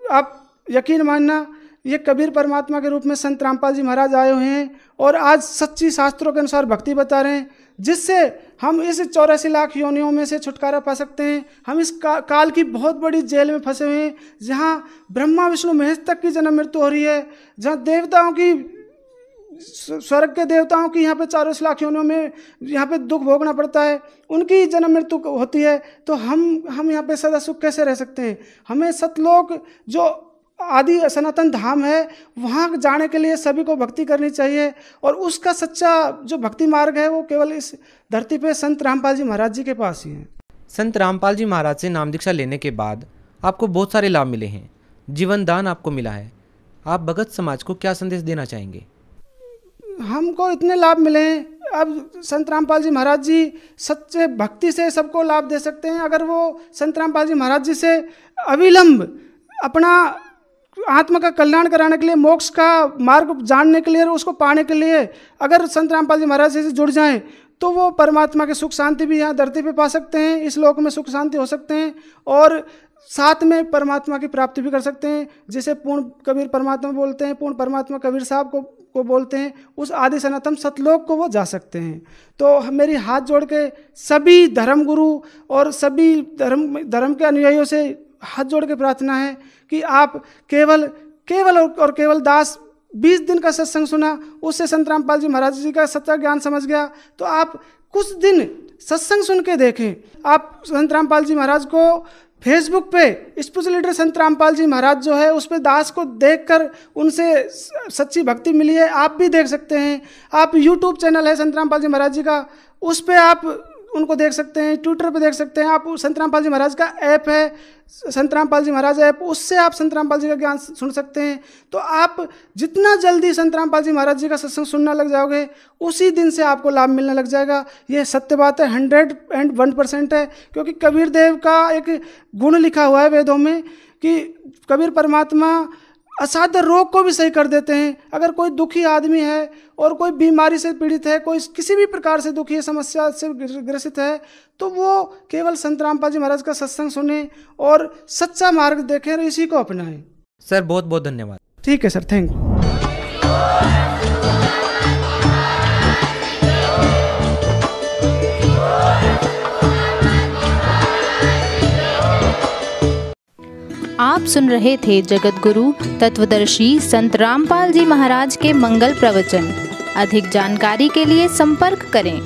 आप यकीन मानना, ये कबीर परमात्मा के रूप में संत रामपाल जी महाराज आए हुए हैं और आज सच्ची शास्त्रों के अनुसार भक्ति बता रहे हैं, जिससे हम इस 84 लाख योनियों में से छुटकारा पा सकते हैं। हम इस काल की बहुत बड़ी जेल में फंसे हुए हैं, जहाँ ब्रह्मा विष्णु महेश तक की जन्म मृत्यु हो रही है, जहाँ देवताओं की, स्वर्ग के देवताओं की यहाँ पे 84 लाख योनियों में यहाँ पे दुख भोगना पड़ता है, उनकी जन्म मृत्यु होती है। तो हम यहाँ पे सदा सुख कैसे रह सकते हैं? हमें सतलोक जो आदि सनातन धाम है वहाँ जाने के लिए सभी को भक्ति करनी चाहिए। और उसका सच्चा जो भक्ति मार्ग है वो केवल इस धरती पे संत रामपाल जी महाराज जी के पास ही है। संत रामपाल जी महाराज से नाम दीक्षा लेने के बाद आपको बहुत सारे लाभ मिले हैं, जीवन दान आपको मिला है। आप भगत समाज को क्या संदेश देना चाहेंगे? हमको इतने लाभ मिले हैं, अब संत रामपाल जी महाराज जी सच्चे भक्ति से सबको लाभ दे सकते हैं। अगर वो संत रामपाल जी महाराज जी से अविलंब अपना आत्मा का कल्याण कराने के लिए, मोक्ष का मार्ग जानने के लिए, उसको पाने के लिए अगर संत रामपाल जी महाराज से जुड़ जाएं तो वो परमात्मा के सुख शांति भी यहाँ धरती पे पा सकते हैं, इस लोक में सुख शांति हो सकते हैं और साथ में परमात्मा की प्राप्ति भी कर सकते हैं। जिसे पूर्ण कबीर परमात्मा बोलते हैं, पूर्ण परमात्मा कबीर साहब को बोलते हैं, उस आदि सनातन सतलोक को वो जा सकते हैं। तो मेरी हाथ जोड़ के सभी धर्म गुरु और सभी धर्म के अनुयायियों से हाथ जोड़ के प्रार्थना है कि आप केवल दास 20 दिन का सत्संग सुना, उससे संत रामपाल जी महाराज जी का सच्चा ज्ञान समझ गया, तो आप कुछ दिन सत्संग सुन के देखें। आप संत रामपाल जी महाराज को फेसबुक पे स्पिरिचुअल लीडर संत रामपाल जी महाराज जो है उस पर दास को देखकर उनसे सच्ची भक्ति मिली है, आप भी देख सकते हैं। आप यूट्यूब चैनल है संत रामपाल जी महाराज जी का, उस पर आप उनको देख सकते हैं, ट्विटर पे देख सकते हैं। आप संत रामपाल जी महाराज का ऐप है, संत रामपाल जी महाराज ऐप, उससे आप संत रामपाल जी का ज्ञान सुन सकते हैं। तो आप जितना जल्दी संत रामपाल जी महाराज जी का सत्संग सुनना लग जाओगे, उसी दिन से आपको लाभ मिलने लग जाएगा। ये सत्य बात है, 101% है। क्योंकि कबीर देव का एक गुण लिखा हुआ है वेदों में कि कबीर परमात्मा असाध्य रोग को भी सही कर देते हैं। अगर कोई दुखी आदमी है और कोई बीमारी से पीड़ित है, कोई किसी भी प्रकार से दुखी समस्या से ग्रसित है, तो वो केवल संत रामपाल जी महाराज का सत्संग सुने और सच्चा मार्ग देखें और इसी को अपनाएं। सर बहुत बहुत धन्यवाद। ठीक है सर, थैंक यू। आप सुन रहे थे जगत गुरु तत्वदर्शी संत रामपाल जी महाराज के मंगल प्रवचन। अधिक जानकारी के लिए संपर्क करें।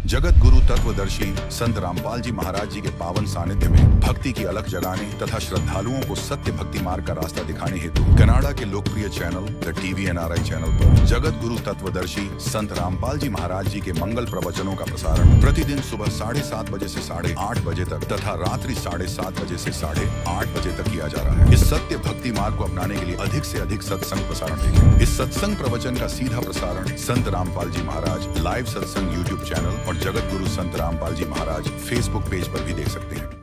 जगत गुरु तत्वदर्शी संत रामपाल जी महाराज जी के पावन सानिध्य में भक्ति की अलख जगाने तथा श्रद्धालुओं को सत्य भक्ति मार्ग का रास्ता दिखाने हेतु कनाडा के लोकप्रिय channel the TV NRI channel पर जगत गुरु तत्वदर्शी संत रामपाल जी महाराज जी के मंगल प्रवचनों का प्रसारण प्रतिदिन सुबह 7:30 बजे से 8:30 बजे तक तथा रात्रि 7:30 बजे से 8:30 बजे तक किया जा रहा है। इस सत्य भक्ति मार्ग को अपनाने के लिए अधिक से अधिक सत्संग प्रसारण देखें। इस सत्संग प्रवचन का सीधा प्रसारण संत रामपाल जी महाराज लाइव सत्संग YouTube चैनल और जगत गुरु संत रामपाल जी महाराज फेसबुक पेज पर भी देख सकते हैं।